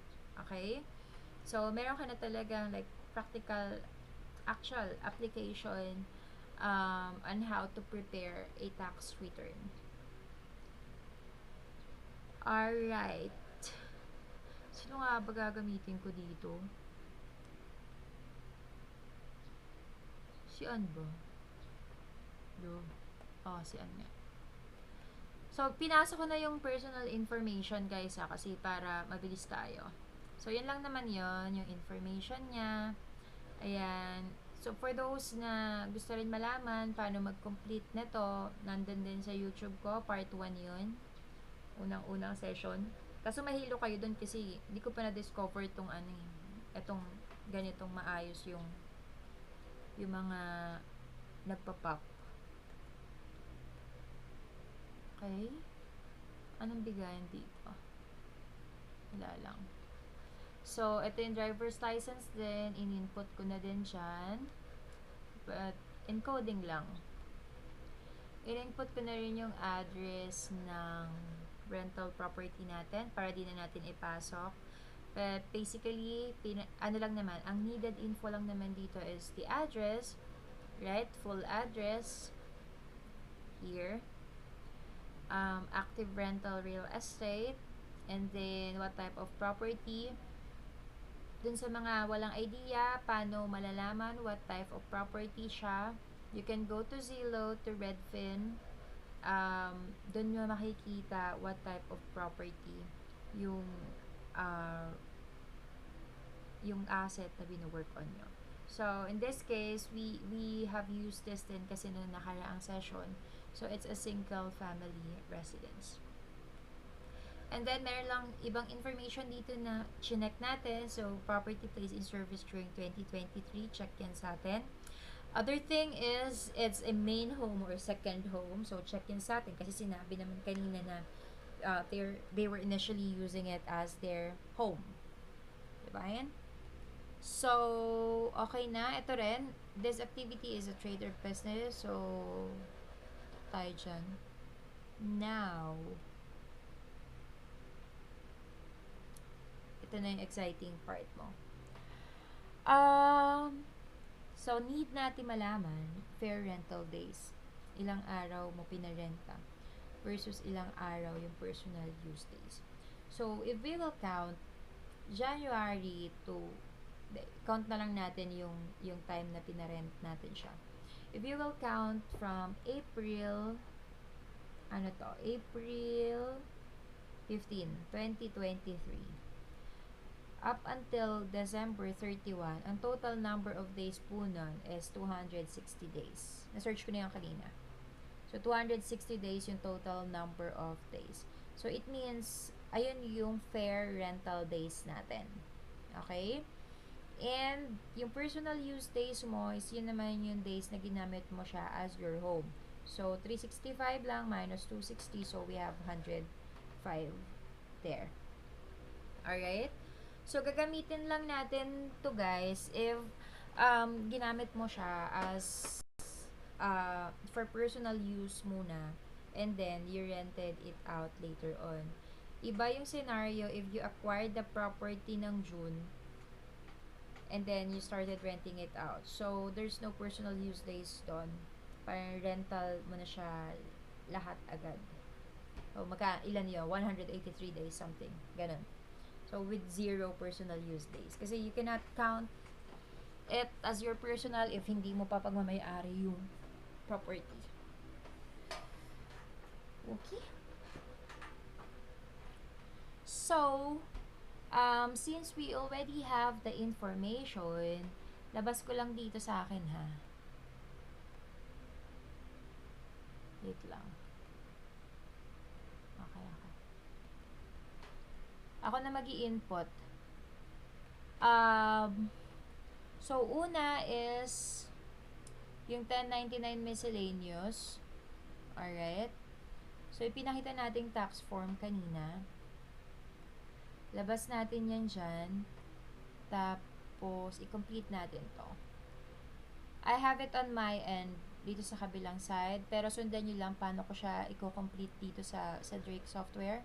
Okay? So, meron ka na talagang like practical, actual application on how to prepare a tax return. Alright. Sino nga ba gagamitin ko dito? Si Ann ba? Si Ann nga. So, pinasa ko na yung personal information guys kasi para mabilis tayo. So, yan lang naman yon yung information niya. Ayan. So, for those na gusto rin malaman paano mag-complete nito, nandun din sa YouTube ko, part 1 yun. Unang-unang session. Kaso mahilo kayo dun kasi hindi ko pa na-discover itong itong ganitong maayos yung mga nagpa-pop. Okay? Anong bigayan dito? Wala lang. So, ito yung driver's license din. In-input ko na din dyan. But, encoding lang. In-input ko na rin yung address ng rental property natin para di na natin ipasok. But, basically, ano lang naman, ang needed info lang naman dito is the address, right? Full address. Here. Active rental real estate. And then, what type of property. Dun sa mga walang idea, paano malalaman what type of property siya, you can go to Zillow, to Redfin. Dun nyo makikita what type of property yung asset na bino-work on nyo. So, in this case, we have used this din kasi noong nakaraang session. So, it's a single family residence. And then, meron lang ibang information dito na chinek natin. So, property placed in service during 2023. Check yan sa atin. Other thing is, it's a main home or second home. So, check yan sa atin. Kasi sinabi naman kanina na they were initially using it as their home. Diba yan? So, okay na. Ito rin. This activity is a trade or business. So, tayo dyan. Now, ito na yung exciting part mo. So, need natin malaman fair rental days. Ilang araw mo pinarenta versus ilang araw yung personal use days. So, if we will count January to count na lang natin yung time na pinarent natin siya. If you will count from April 15, 2023 up until December 31, ang total number of days po nun is 260 days. Na-search ko na yung kanina. So, 260 days yung total number of days. So, it means, ayun yung fair rental days natin. Okay? And, yung personal use days mo is yun naman yung days na ginamit mo siya as your home. So, 365 lang minus 260. So, we have 105 there. Alright? So, gagamitin lang natin to guys if ginamit mo siya as for personal use muna and then you rented it out later on. Iba yung scenario if you acquired the property ng June and then you started renting it out. So, there's no personal use days doon. Parang rental mo na siya lahat agad. So, ilan yun? 183 days something. Ganun. So, with 0 personal use days. Kasi you cannot count it as your personal if hindi mo pa pagmamayari yung property. Okay. So, since we already have the information, labas ko lang dito sa akin ha. Wait lang. Okay, okay. Ako na mag-i-input. So, una is yung 1099 miscellaneous. Alright. So, ipinakita nating tax form kanina. Labas natin yan dyan. Tapos, i-complete natin to. I have it on my end dito sa kabilang side. Pero sundan nyo lang paano ko siya i-complete dito sa Drake software.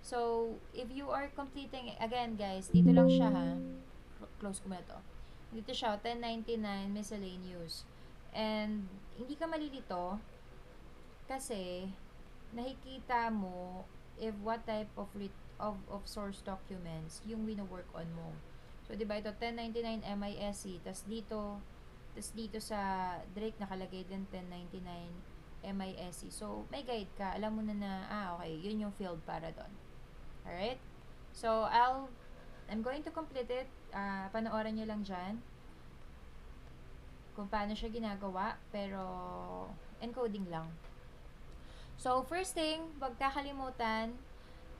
So, if you are completing, again guys, dito lang siya ha. Close ko muna to. Dito siya, 1099 miscellaneous. And, hindi ka malilito kasi nakikita mo if what type of source documents yung wino-work on mo. So, di ba ito, 1099 MISC, tas dito sa Drake nakalagay din 1099 MISC. So, may guide ka. Alam mo na okay, yun yung field para doon. Alright? So, I'm going to complete it. Panoorin nyo lang dyan kung paano siya ginagawa. Pero, encoding lang. So, first thing, wag kakalimutan,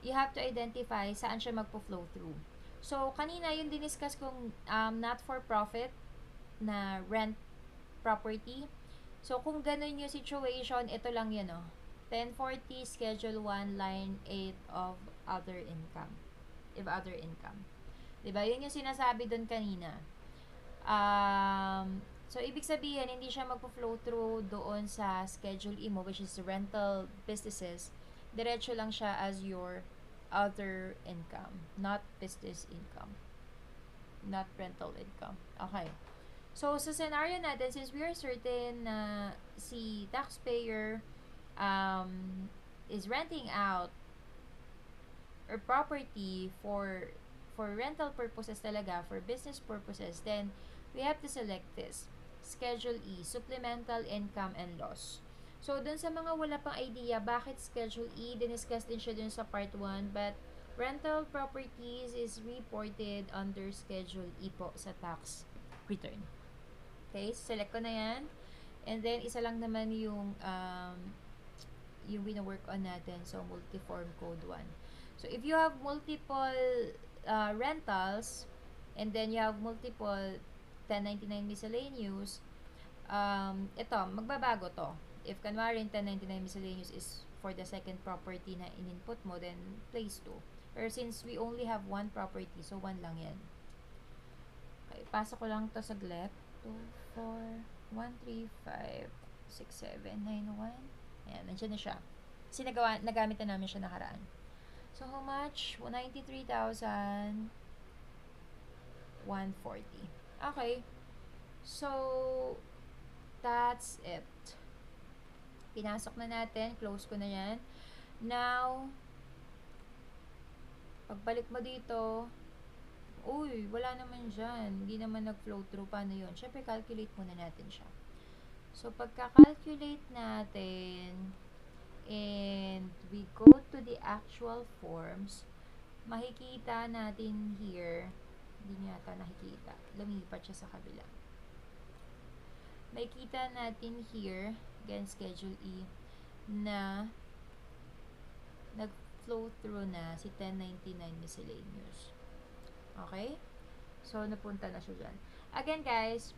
you have to identify saan siya magpo-flow through. So, kanina yung diniscuss kong not-for-profit na rent property. So, kung ganun yung situation, ito lang yun, 1040 Schedule 1, Line 8 of other income. If other income. Diba? Yun yung sinasabi dun kanina. So, ibig sabihin, hindi siya magpo-flow through doon sa Schedule E mo, which is rental businesses. Diretso lang siya as your other income, not business income. Not rental income. Okay. So, sa scenario natin, since we are certain na si taxpayer is renting out or property for rental purposes talaga, for business purposes, then we have to select this. Schedule E, Supplemental Income and Loss. So, dun sa mga wala pang idea, bakit Schedule E, diniscuss din siya dun sa part 1, but rental properties is reported under Schedule E po sa tax return. Okay, select ko na yan. And then, isa lang naman yung wino-work on natin. So, multi-form code 1. So, if you have multiple rentals, and then you have multiple 1099 miscellaneous, ito, magbabago to. If kanwari 1099 miscellaneous is for the second property na in-input mo, then place 2. Pero since we only have one property, so 1 lang yan. Okay, pasok ko lang to saglit. 2, 4, 1, 3, 5, 6, 7, 9, 1. Ayan, nandiyan na siya. Kasi nagamit na namin siya nakaraan. So, how much? 93,140. Okay. So, that's it. Pinasok na natin. Close ko na yan. Now, pagbalik mo dito, uy, wala naman dyan. Hindi naman nag-flow through. Paano yun? Siyempre, calculate muna natin siya. So, pagka-calculate natin, and we go to the actual forms, makikita natin here, hindi niya yata nakikita. Lumipat siya sa kabila. Makikita natin here, again, Schedule E, na nag-flow through na si 1099 miscellaneous. Okay? So, napunta na siya dyan. Again, guys,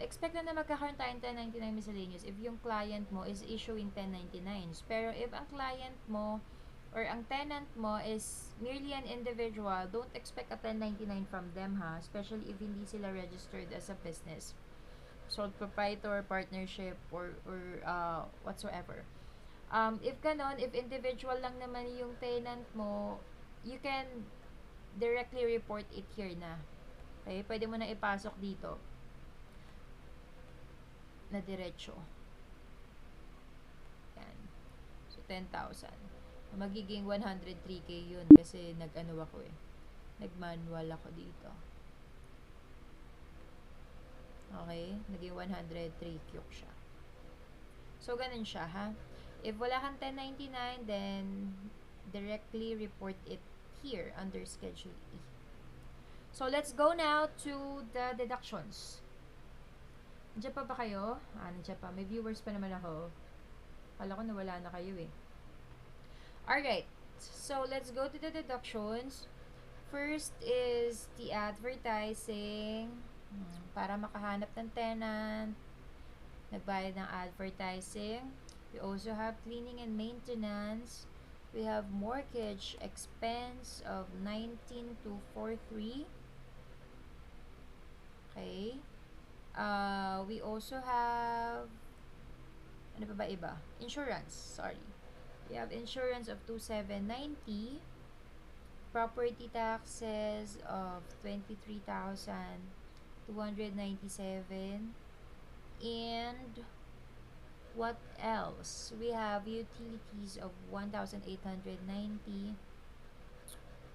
expect na magkakaroon tayo ng 1099 miscellaneous if yung client mo is issuing 1099s. Pero if ang client mo or ang tenant mo is merely an individual, don't expect a 1099 from them, ha? Especially if hindi sila registered as a business. Sole proprietor, partnership, or whatsoever. If ganon, if individual lang naman yung tenant mo, you can directly report it here na. Okay? Pwede mo na ipasok dito na diretso. Yan. So, 10,000. Magiging 103K yun kasi nag-ano ako nag-manual ako dito. Okay? Naging 103Q siya. So, ganun siya, ha? If wala kang 1099, then directly report it here under Schedule E. So, let's go now to the deductions. Nandiyan pa ba kayo? Nandiyan pa. May viewers pa naman ako. Kala ko nawala na kayo eh. Alright. So, let's go to the deductions. First is the advertising. Para makahanap ng tenant, nagbayad ng advertising. We also have cleaning and maintenance. We have mortgage expense of 19,243. Okay. We also have, ano pa ba iba? Insurance, sorry. We have insurance of 2,790. Property taxes of 23,297. And what else? We have utilities of 1,890.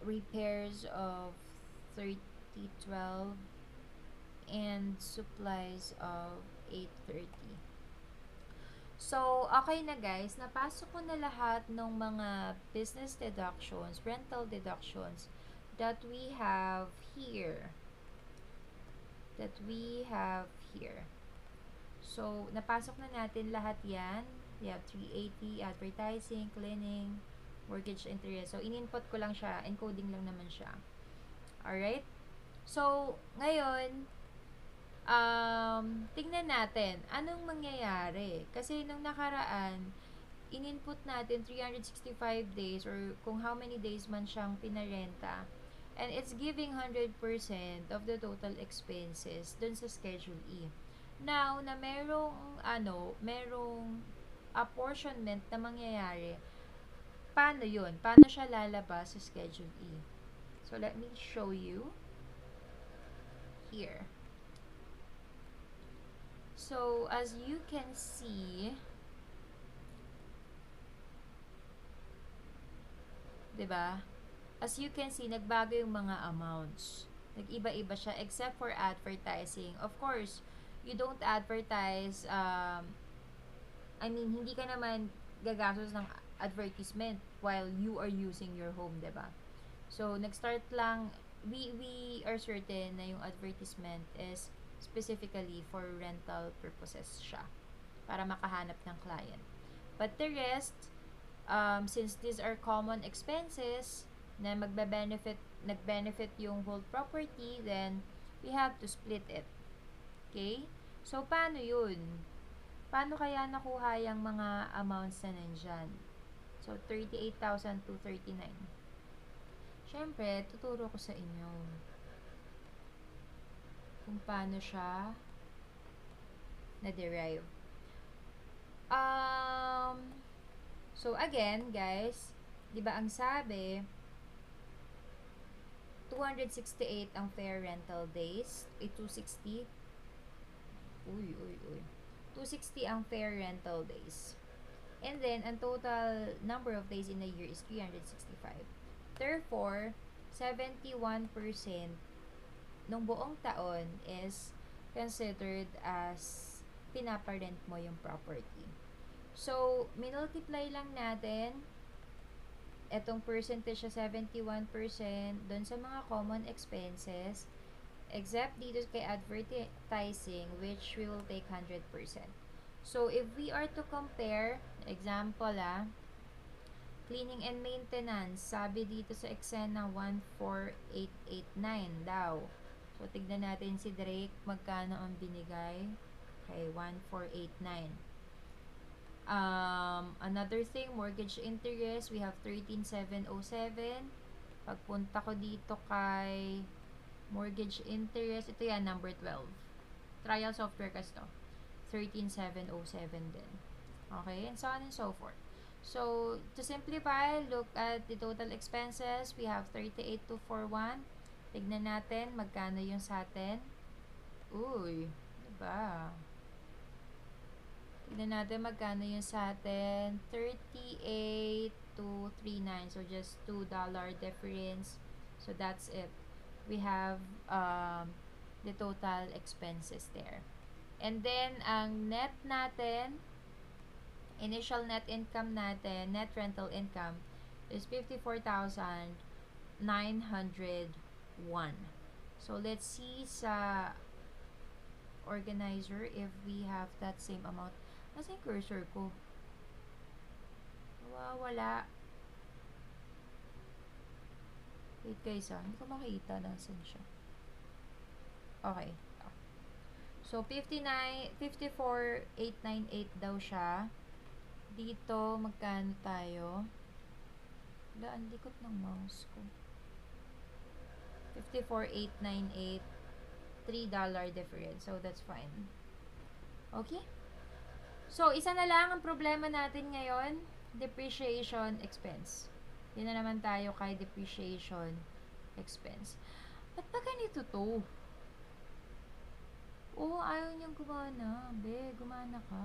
Repairs of 3012. And supplies of 830. So, okay na guys, napasok ko na lahat ng mga business deductions, rental deductions that we have here. So, napasok na natin lahat yan. We have 380, advertising, cleaning, mortgage interest. So, in-input ko lang siya, encoding lang naman siya. Alright? So, ngayon, tingnan natin, anong mangyayari? Kasi nung nakaraan, in-input natin 365 days or kung how many days man siyang pinarenta. And it's giving 100% of the total expenses dun sa Schedule E. Now, na merong apportionment na mangyayari, paano yun? Paano siya lalabas sa Schedule E? So, let me show you here. So, as you can see, diba? As you can see, nagbago yung mga amounts. Nag-iba-iba siya except for advertising. Of course, you don't advertise, hindi ka naman gagastos ng advertisement while you are using your home, diba? So, nag-start lang, we are certain na yung advertisement is specifically for rental purposes siya para makahanap ng client. But the rest, since these are common expenses na nag-benefit yung whole property, then we have to split it. Okay? So, paano yun? Paano kaya nakuha yung mga amounts na nandyan? So, 38,239. Siyempre, tuturo ko sa inyo kung paano siya na-derive. So, again, guys, di ba ang sabi, 268 ang fair rental days. 260. 260 ang fair rental days. And then, ang total number of days in a year is 365. Therefore, 71% nung buong taon is considered as pinaparent mo yung property. So, minultiply lang natin etong percentage sa 71% doon sa mga common expenses except dito kay advertising, which we will take 100%. So, if we are to compare, example cleaning and maintenance, sabi dito sa eksena 14889 daw. So, tignan natin si Drake, magkano ang binigay? Okay, 1,489. Another thing, mortgage interest, we have 13,707. Pagpunta ko dito kay mortgage interest, ito yan, number 12. Trial software kasi to. 13,707 din. Okay, and so on and so forth. So, to simplify, look at the total expenses. We have 38,241. Tignan natin, magkano yung sa atin. Uy, diba? Tignan natin, magkano yung sa atin. 38,239. So, just $2 difference. So, that's it. We have the total expenses there. And then, ang net natin Initial net income natin, net rental income, is 54,901. So, let's see sa organizer if we have that same amount. Nasa yung cursor ko? Wala. Wait guys hindi ko makita nasan siya. Okay. So, 54,898 daw siya. Dito, magkano tayo? Wala, ang likot ng mouse ko. 54,898. $3 difference. So, that's fine. Okay? So, isa na lang ang problema natin ngayon. Depreciation expense. Yun na naman tayo kay depreciation expense. Ba't ba ganito to? Oo, ayaw niyang gumana. Be, gumana ka.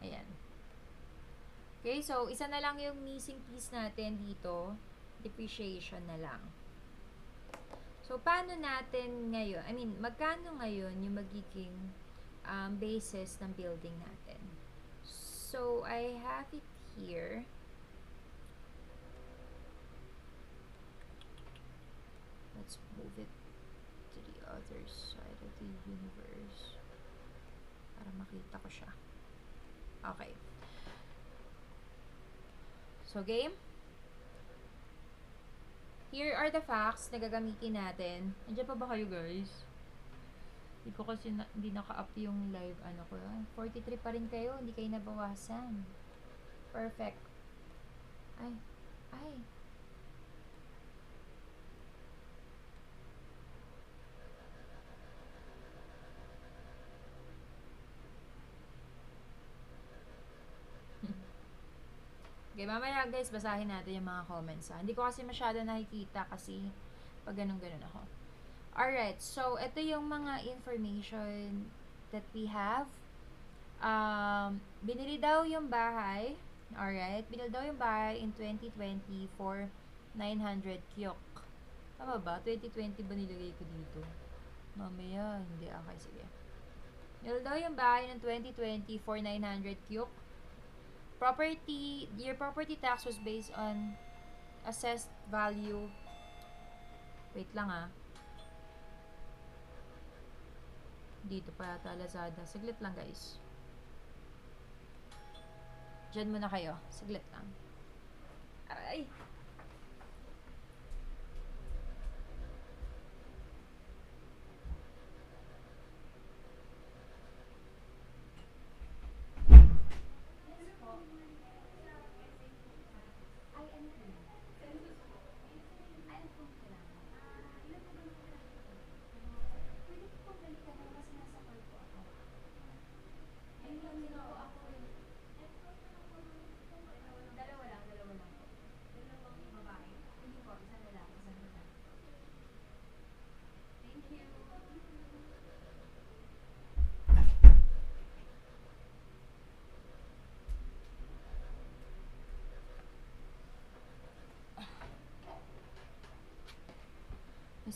Ayan. Okay, so, isa na lang yung missing piece natin dito. Depreciation na lang. So, paano natin ngayon, magkano ngayon yung magiging basis ng building natin? So, I have it here. Let's move it to the other side of the universe para makita ko siya. Okay. So, game. Here are the facts na gagamitin natin. Nandiyan pa ba kayo, guys? Hindi ko kasi hindi naka-up yung live 43 pa rin kayo, hindi kayo nabawasan. Perfect. Ay. Okay, mamaya guys, basahin natin yung mga comments. Hindi ko kasi masyado nakikita kasi pag ganun-ganun ako. Alright, so ito yung mga information that we have. Binili daw yung bahay. Alright, binili daw yung bahay in 2020 for 900 kyok. Tama ba? 2020 ba nilagay ko dito? Mamaya, hindi. Okay, sige. Binili daw yung bahay in 2020 for 900 kyok. Your property tax was based on assessed value. Wait lang Dito pa yata Lazada. Saglit lang guys. Diyan muna kayo. Saglit lang. Ay!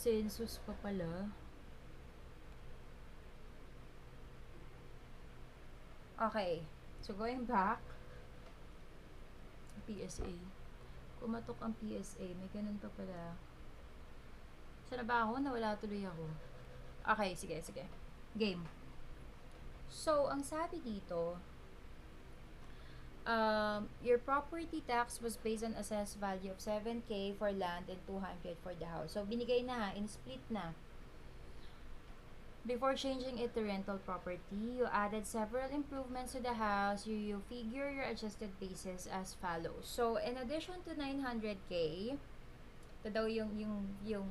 Census pa pala. Okay. So, going back. PSA. Kumatok ang PSA. May ganun pa pala. Sana ba ako? Nawala tuloy ako. Okay, sige. Game. So, ang sabi dito, your property tax was based on assessed value of 7K for land and 200 for the house. So, binigay na in-split na. Before changing it to rental property, you added several improvements to the house. You figure your adjusted basis as follows. So, in addition to 900K, ito daw yung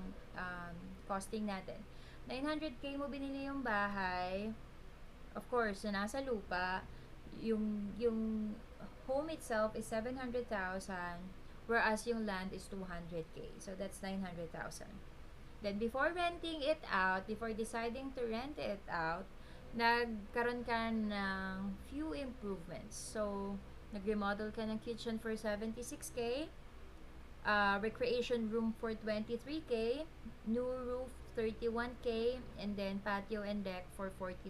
costing natin. 900K mo binili yung bahay. Of course, na nasa lupa, yung home itself is 700,000, whereas yung land is 200K. So, that's 900,000. Then, before renting it out, before deciding to rent it out, nagkaroon ka ng few improvements. So, nag-remodel ka ng kitchen for 76K, recreation room for 23K, new roof 31K, and then patio and deck for 43.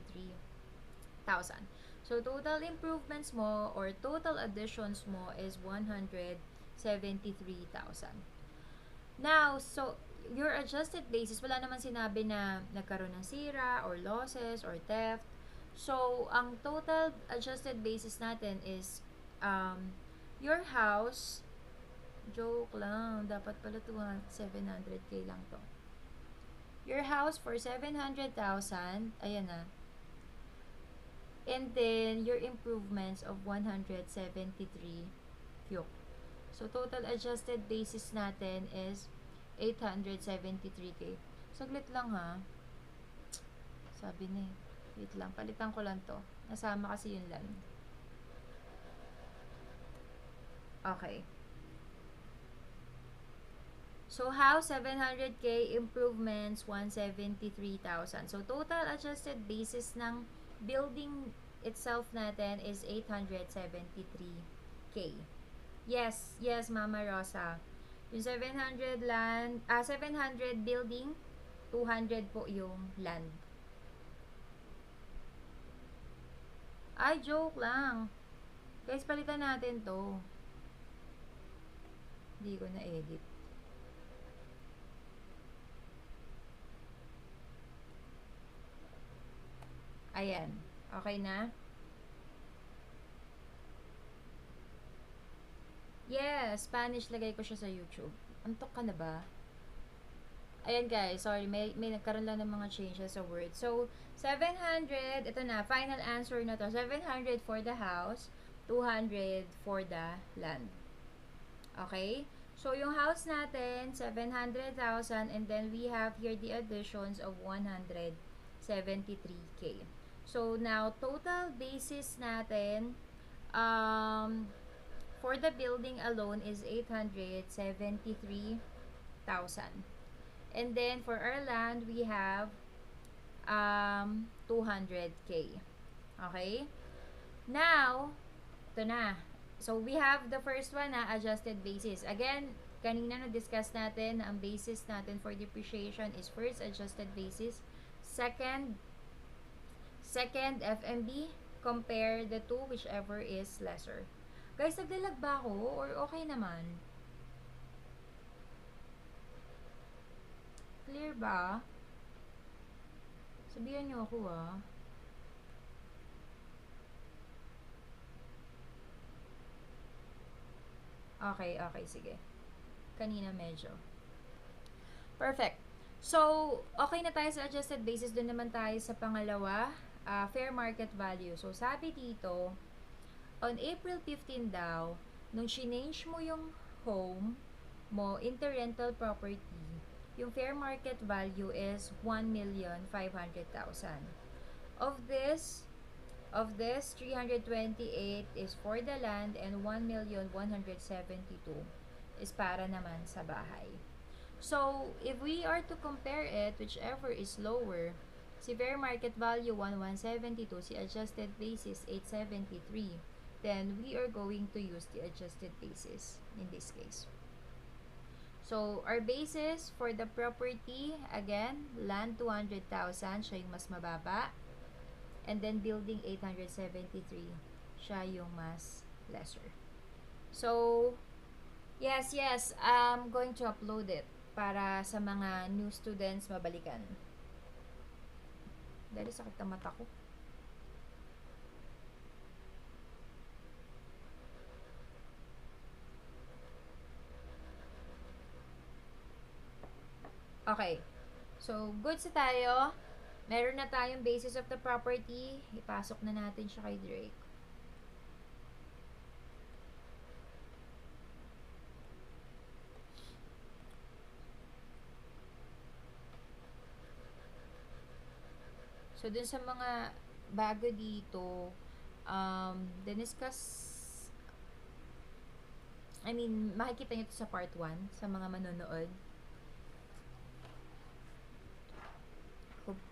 So, total improvements mo or total additions mo is 173,000. Now, so, your adjusted basis, wala naman sinabi na nagkaroon ng sira or losses or theft. So, ang total adjusted basis natin is your house, joke lang, dapat pala 700k lang to. Your house for 700,000, ayan na. And then, your improvements of 173 kyuk. So, total adjusted basis natin is 873k. Saglit lang ha. Sabi na eh. Wait lang, palitan ko lang to. Nasama kasi yun lang. Okay. So, house 700k, improvements 173,000. So, total adjusted basis ng building itself natin is 873k. Yes, Mama Rosa. Yung 700 land, 700 building, 200 po yung land. Ay, joke lang. Guys, palitan natin to. Hindi ko na-edit. Ayan. Okay na? Yes, Spanish lagay ko siya sa YouTube. Antok ka na ba? Ayan guys, sorry, may nagkaroon lang ng mga changes sa word. So, 700, ito na, final answer na to. 700 for the house, 200 for the land. Okay? So, yung house natin, 700,000, and then we have here the additions of 173k. So, now, total basis natin, for the building alone is 873,000. And then, for our land, we have 200k. Okay? Now, ito na. So, we have the first one na adjusted basis. Again, kanina na-discuss natin na ang basis natin for depreciation is first adjusted basis. Second FMB. Compare the two, whichever is lesser. Guys, naglalag ba ako? Or okay naman? Clear ba? Sabihan nyo ako ah. Okay, sige. Kanina medyo. Perfect. So, okay na tayo sa adjusted basis. Doon naman tayo sa pangalawa, fair market value. So, sabi dito, on April 15 daw, nung change mo yung home mo into rental property, yung fair market value is 1,500,000. Of this, 328 is for the land and 1,172 is para naman sa bahay. So, if we are to compare it, whichever is lower, si fair market value 1,172, si adjusted basis 873, then we are going to use the adjusted basis in this case. So, our basis for the property, again, land 200,000, siya yung mas mababa. And then, building 873, siya yung mas lesser. So, yes, I'm going to upload it para sa mga new students mabalikan. Dahil sakit na mata ko. Okay. So, good sa tayo. Meron na tayong basis of the property. Ipasok na natin siya kay Drake. So, dun sa mga bago dito, makikita nyo ito sa part 1 sa mga manonood.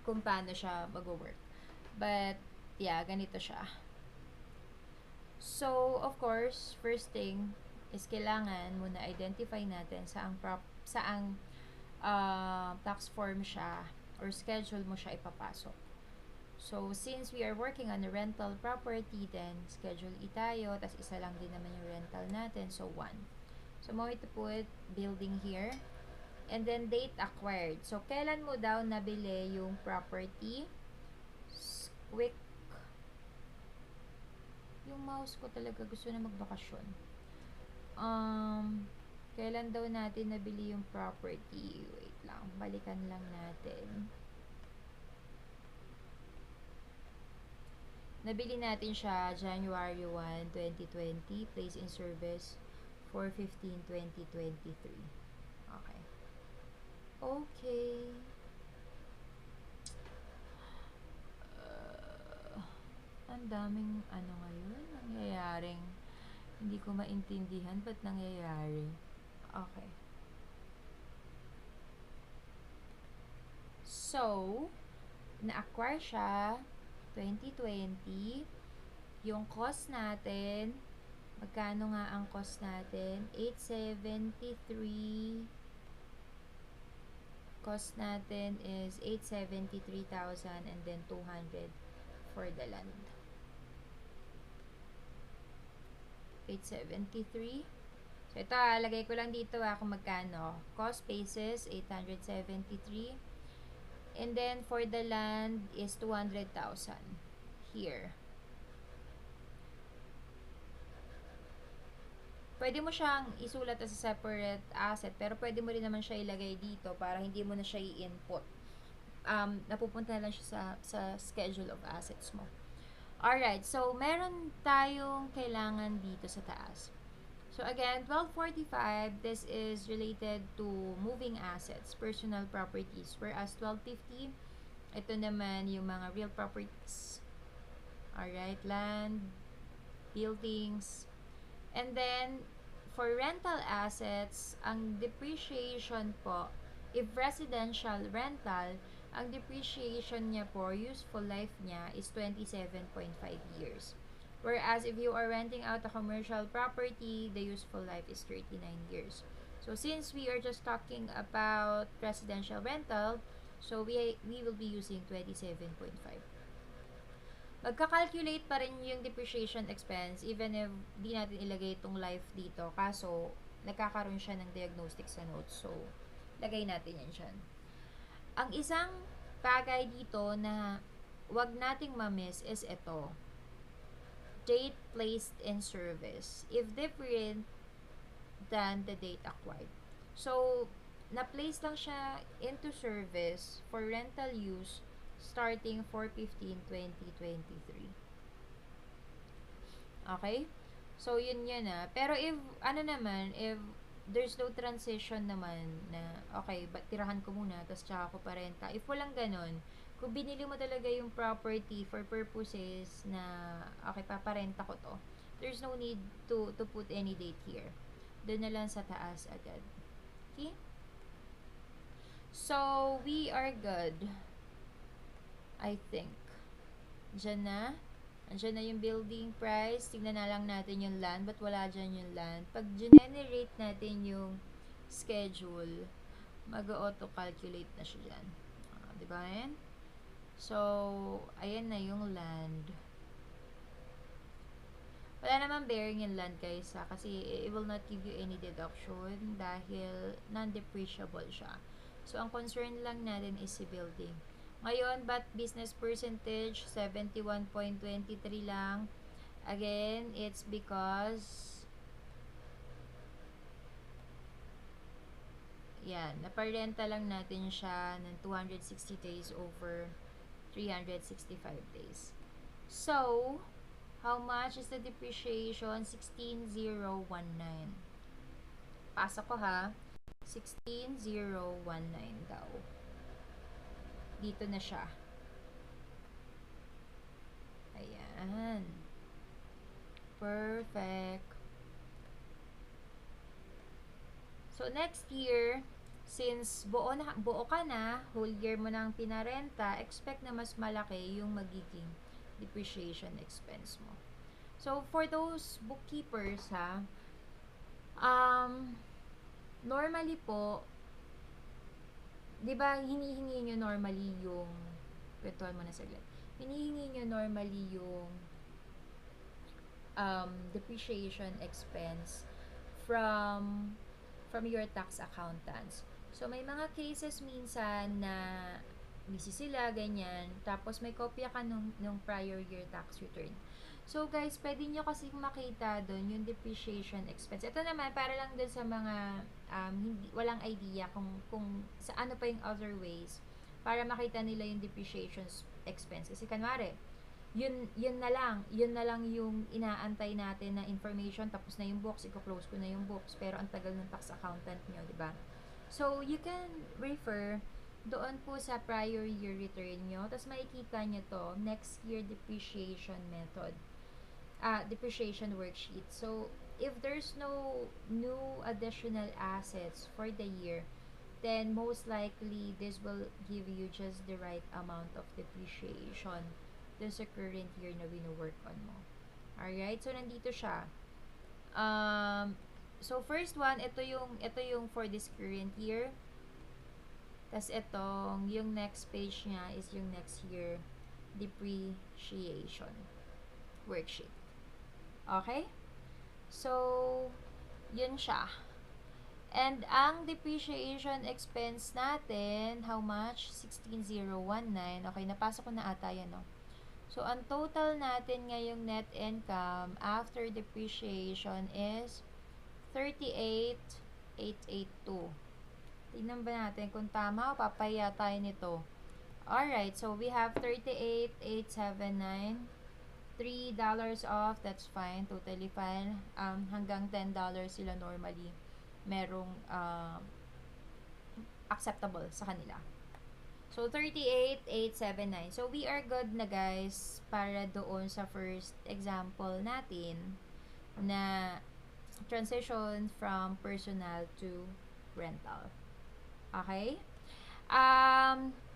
Kung paano siya mag-work. But, yeah, ganito siya. So, of course, first thing is kailangan muna identify natin saang tax form siya or schedule mo siya ipapasok. So, since we are working on a rental property, then Schedule E tayo, tas isa lang din naman yung rental natin, so 1. So, I'm going to put building here. And then, date acquired. So, kailan mo daw nabili yung property? Quick. Yung mouse ko talaga gusto na magbakasyon. Kailan daw natin nabili yung property? Wait lang, balikan lang natin. Nabili natin siya January 1, 2020. Place in service 4/15/2023. Okay. Okay. Ang daming ano ngayon, nangyayaring hindi ko maintindihan ba't nangyayari. Okay. So, na-acquire siya 2020. Yung cost natin, magkano nga ang cost natin? 873. Cost natin is 873,000 and then 200 for the land. 873. So, ito, lagay ko lang dito kung magkano. Cost basis, 873. And then, for the land is 200,000. Here. Pwede mo siyang isulat as a separate asset, pero pwede mo rin naman siya ilagay dito para hindi mo na siya i-input. Napupunta na lang siya sa schedule of assets mo. Alright, so meron tayong kailangan dito sa taas. So again, 1245, this is related to moving assets, personal properties. Whereas 1250, ito naman yung mga real properties. Alright, land, buildings. And then, for rental assets, ang depreciation po, if residential rental, ang depreciation niya po, useful life niya is 27.5 years. Whereas, if you are renting out a commercial property, the useful life is 39 years. So, since we are just talking about residential rental, so we will be using 27.5. Magka-calculate pa rin yung depreciation expense even if di natin ilagay itong life dito. Kaso, nagkakaroon siya ng diagnostic sa notes. So, lagay natin yan dyan. Ang isang bagay dito na wag nating ma-miss is ito. Date placed in service. If different than the date acquired. So, na-place lang siya into service for rental use starting 4/15/2023. Okay? So, yun Pero if, if there's no transition naman na, okay, tirahan ko muna, tapos tsaka ko parenta. If walang ganon, kung binili mo talaga yung property for purposes na, okay, paparenta ko to, there's no need to put any date here. Doon na lang sa taas agad. Okay? So, we are good. I think. Diyan na. Andiyan na yung building price. Tignan na lang natin yung land. Ba't wala dyan yung land? Pag generate natin yung schedule, mag-auto-calculate na siya dyan. Diba yan? So, ayan na yung land. Wala naman bearing yung land guys kasi it will not give you any deduction dahil non-depreciable siya. So, ang concern lang natin is si building. Ngayon, but business percentage, 71.23 lang. Again, it's because yan, naparenta lang natin siya ng 260 days over 365 days. So, how much is the depreciation? 16,019. Pasa ko ha. 16,019 daw. Dito na siya. Ayan. Perfect. So, next year, since buo ka na, whole year mo nang pinarenta, expect na mas malaki yung magiging depreciation expense mo. So, for those bookkeepers, normally po, di ba, hinihingi nyo normally yung, kwentuhan mo na saglit, hinihingi nyo normally yung depreciation expense from your tax accountants. So, may mga cases minsan na busy sila, ganyan. Tapos, may kopya ka nung prior year tax return. So, guys, pwede nyo kasi makita doon yung depreciation expense. Ito naman, para lang doon sa mga walang idea kung sa ano pa yung other ways para makita nila yung depreciation expense. Kasi, kanwari, yun na lang yung inaantay natin na information, tapos na yung books, i-close ko na yung books, pero ang tagal ng tax accountant nyo, di ba? So, you can refer doon po sa prior year return nyo, tapos makikita nyo to, next year depreciation method, depreciation worksheet. So, if there's no new additional assets for the year, then most likely this will give you just the right amount of depreciation dun sa current year na wino-work on mo. Alright? So, nandito siya. So, first one, ito yung for this current year. Tas yung next page niya is yung next year depreciation worksheet. Okay? So, yun siya. And ang depreciation expense natin, how much? 16,019. Okay, napasok ko na ata yan, no? So, ang total natin ngayong net income after depreciation is 38,882. Tingnan ba natin kung tama o papaya tayo nito. Alright, so we have 38,879. $3 off, that's fine, totally fine. Hanggang $10 sila normally merong acceptable sa kanila. So, 38,879. So, we are good na guys para doon sa first example natin na transition from personal to rental. Okay?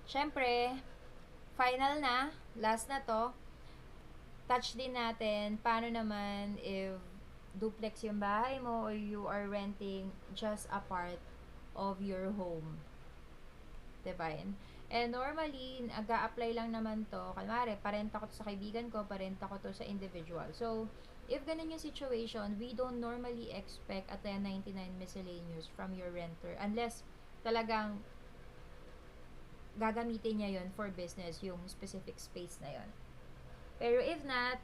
Syempre, final na. Last na to. Touch din natin paano naman if duplex yung bahay mo or you are renting just a part of your home. Diba yun? And normally, nag-a-apply lang naman to. Kalmari, parenta ko to sa kaibigan ko, parenta ko to sa individual. So, if ganun yung situation, we don't normally expect a 1099 miscellaneous from your renter unless talagang gagamitin niya yun for business, yung specific space na yun. Pero if not,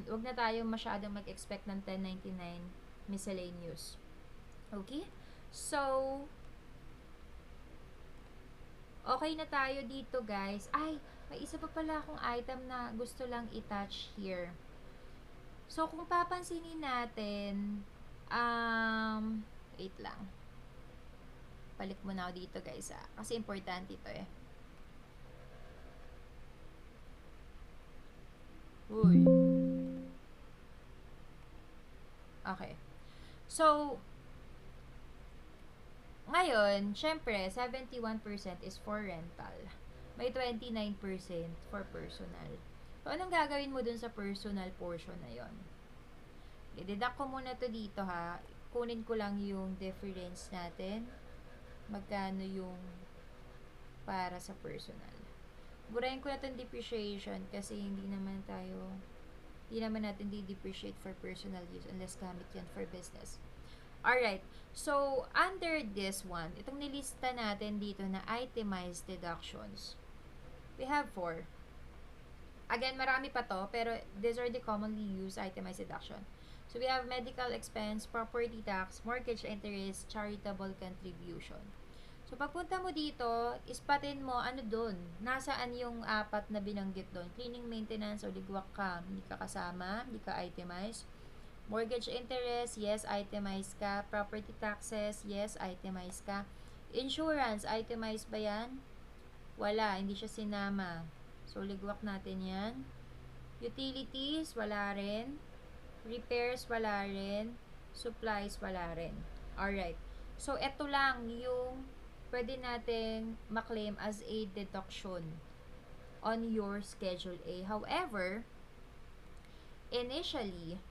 wag na tayo masyadong mag-expect ng 1099 miscellaneous. Okay? So, okay na tayo dito guys. Ay, may isa pa pala akong item na gusto lang i-touch here. So, kung papansinin natin, wait lang. Balik mo na ako dito guys kasi importante ito eh. Uy. Okay. So, ngayon, syempre, 71% is for rental. May 29% for personal. So, anong gagawin mo dun sa personal portion na yon? I-deduct ko muna to dito ha. Kunin ko lang yung difference natin. Magkano yung para sa personal. Burahin ko na itong depreciation kasi hindi naman natin di-depreciate for personal use unless gamit yan for business. Alright, so under this one, itong nilista natin dito na itemized deductions, we have 4. Again, marami pa to, pero these are the commonly used itemized deduction. So we have medical expense, property tax, mortgage interest, charitable contribution. So, pagpunta mo dito, ispatin mo, ano dun? Nasaan yung 4 na binanggit dun? Cleaning, maintenance, o ligwak ka, hindi ka kasama, hindi ka itemize. Mortgage interest, yes, itemize ka. Property taxes, yes, itemize ka. Insurance, itemize ba yan? Wala, hindi siya sinama. So, ligwak natin yan. Utilities, wala rin. Repairs, wala rin. Supplies, wala rin. Alright. So, eto lang yung pwede nating maklaim as a deduction on your Schedule A. However, initially,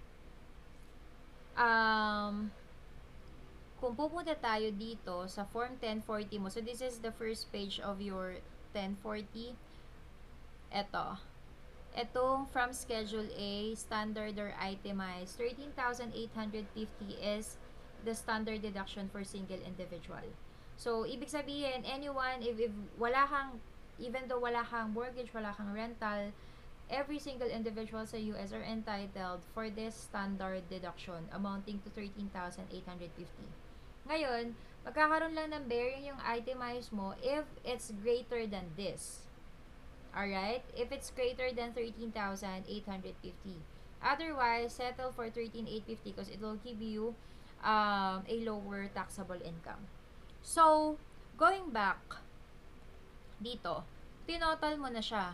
kung pupunta tayo dito sa Form 1040 mo, so this is the first page of your 1040, Etong from Schedule A, standard or itemized, 13,850 is the standard deduction for single individual. So, ibig sabihin, anyone, if wala kang, even though wala kang mortgage, wala kang rental, every single individual sa US are entitled for this standard deduction amounting to 13,850. Ngayon, magkakaroon lang ng bearing yung itemized mo if it's greater than this. Alright? If it's greater than 13,850. Otherwise, settle for 13,850 because it will give you a lower taxable income. So, going back dito, tinotal mo na siya.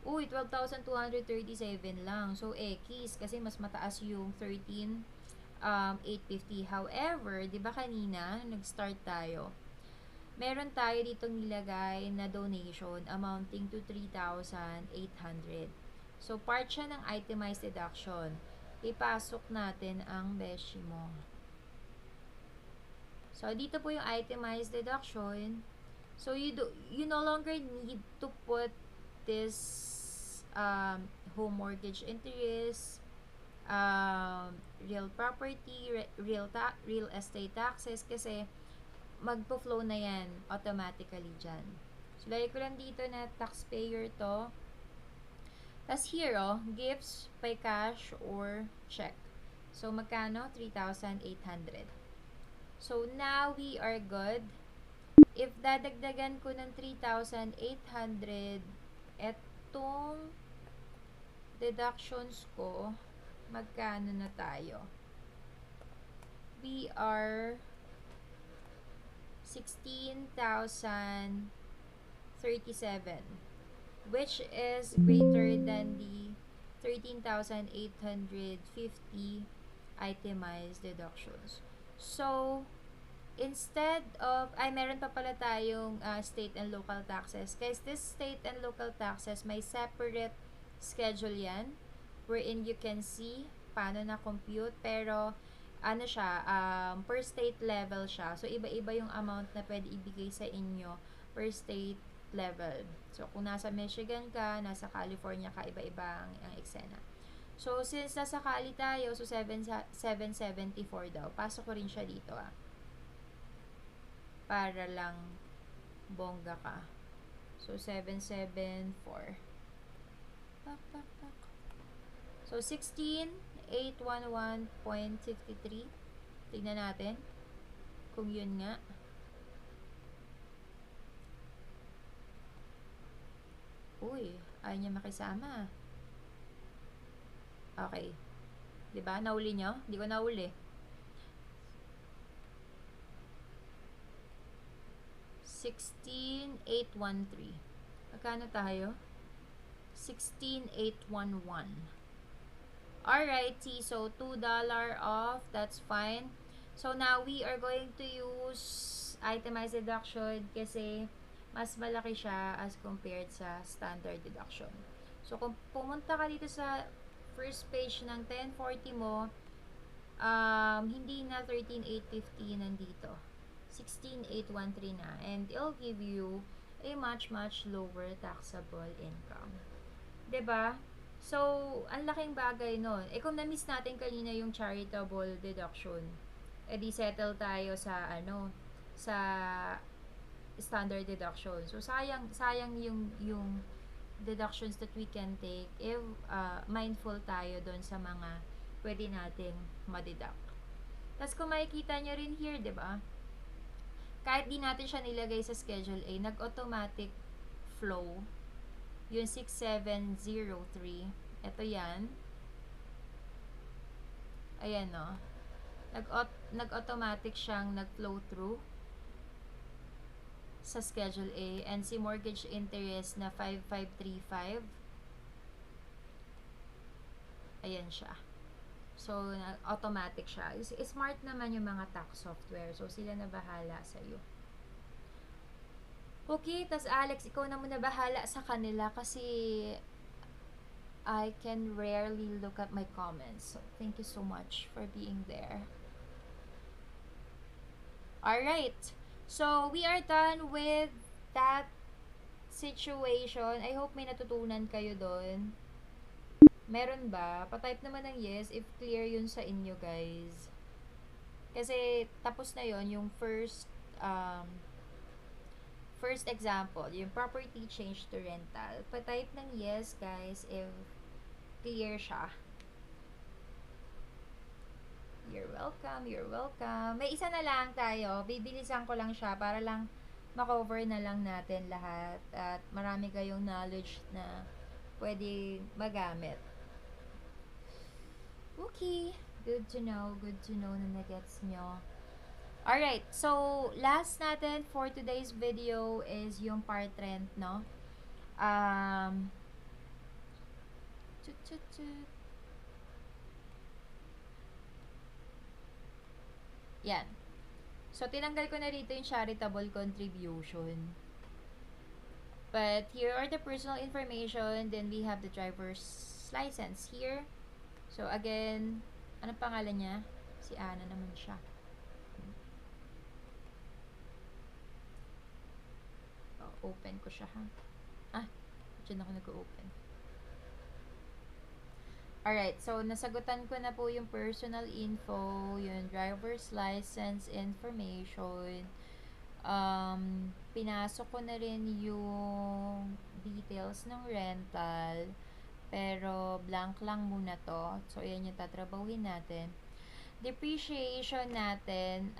Uy, 12,237 lang. So, X, kasi mas mataas yung 13,850. However, di ba kanina, nag-start tayo, meron tayo dito nilagay na donation amounting to 3,800. So, part siya ng itemized deduction. Ipasok natin ang beshi mo. So, dito po yung itemized deduction. So, you no longer need to put this home mortgage interest, real property, real estate taxes, kasi magpo-flow na yan automatically dyan. So, lagay ko lang dito na taxpayer to. Tapos here, gifts by cash or check. So, magkano? 3,800. So, now we are good. If dadagdagan ko ng 3,800, etong deductions ko, magkano na tayo? We are 16,037, which is greater than the 13,850 itemized deductions. So, instead of, meron pa pala tayong state and local taxes. Guys, this state and local taxes, may separate schedule yan, wherein you can see paano na-compute, pero ano siya, per state level siya. So, iba-iba yung amount na pwede ibigay sa inyo per state level. So, kung nasa Michigan ka, nasa California ka, iba-iba ang eksena. So, since nasa Cali tayo, so 774 daw. Pasok ko rin siya dito, para lang bongga ka. So, 774. So, 16,811.53. Tignan natin kung yun nga. Uy, ayaw niya makisama. Okay. Diba? Nauli nyo? Hindi ko nauli. 16,813. Magkano tayo? 16,811. Alrighty, so $2 off, that's fine. So now we are going to use itemized deduction kasi mas malaki siya as compared sa standard deduction. So kung pumunta ka dito sa first page ng 1040 mo, hindi na 13,850 nandito. 16,813 na, and it'll give you a much lower taxable income. 'Di ba? So, ang laking bagay nun. Kung na-miss natin kanina yung charitable deduction, di settle tayo sa sa standard deduction. So, sayang yung deductions that we can take if mindful tayo doon sa mga pwede nating ma-deduct. Tapos, kung makikita nyo rin here, 'di ba? Kahit di natin siya nilagay sa Schedule A, nag-automatic flow yung 6703. Ito yan. Ayan, no? Nag-automatic siyang nag-flow through sa Schedule A. And si mortgage interest na 5535. Ayan siya. So, automatic siya. Smart naman yung mga tax software. So, sila na bahala sa'yo. Okay, tas Alex, ikaw na muna bahala sa kanila kasi I can rarely look at my comments. So, thank you so much for being there. Alright. So, we are done with that situation, I hope may natutunan kayo doon. Meron ba? Pa-type naman ng yes if clear yun sa inyo, guys. Kasi tapos na yon yung first example, yung property change to rental. Pa-type ng yes, guys, if clear siya. You're welcome, you're welcome. May isa na lang tayo. Bibilisan ko lang siya para lang makover na lang natin lahat. At marami kayong knowledge na pwede magamit. Okay. Good to know na nagets nyo. Alright, so last natin for today's video is yung part rent, no? Um, chut, chut, chut. Yan. So, tinanggal ko na rito yung charitable contribution. But here are the personal information. Then we have the driver's license here. So, again, ano pangalan niya? Si Ana naman siya. Open ko siya, ha? Diyan ako nag-open. Alright, so nasagutan ko na po yung personal info, yung driver's license information. Pinasok ko na rin yung details ng rental, pero blank lang muna to. So, ayan yung tatrabahuhin natin. Depreciation natin,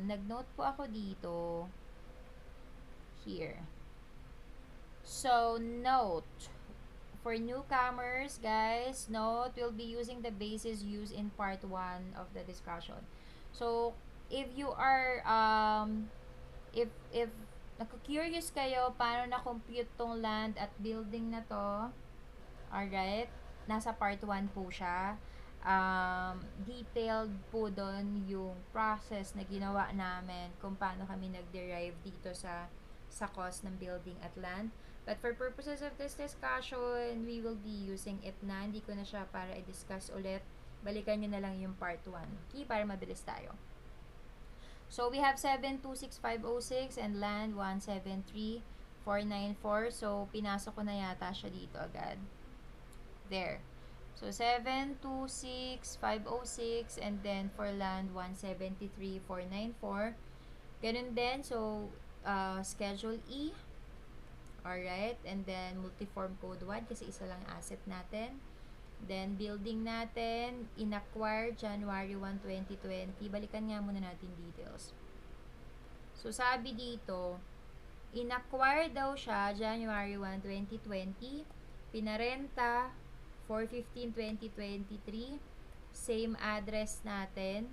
nag-note po ako dito. Here. So, note. For newcomers, guys, note, we'll be using the basis used in part 1 of the discussion. So, if you are, if naku-curious kayo, paano na-compute tong land at building na to, alright, nasa part 1 po siya. Detailed po doon yung process na ginawa namin kung paano kami nag-derive dito sa cost ng building at land. But for purposes of this discussion, we will be using it na. Hindi ko na siya para i-discuss ulit. Balikan nyo na lang yung part 1. Okay, para mabilis tayo. So, we have 726,506 and land 173,494. So, pinasok ko na yata siya dito agad. There. So, 726,506 and then for land 173,494. Ganun din. So, Schedule E. Alright. And then, multiform code 1 kasi isa lang asset natin. Then, building natin, inacquire January 1, 2020. Balikan nga muna natin details. So, sabi dito, inacquire daw siya January 1, 2020. Pinarenta 4/15/2023. Same address natin.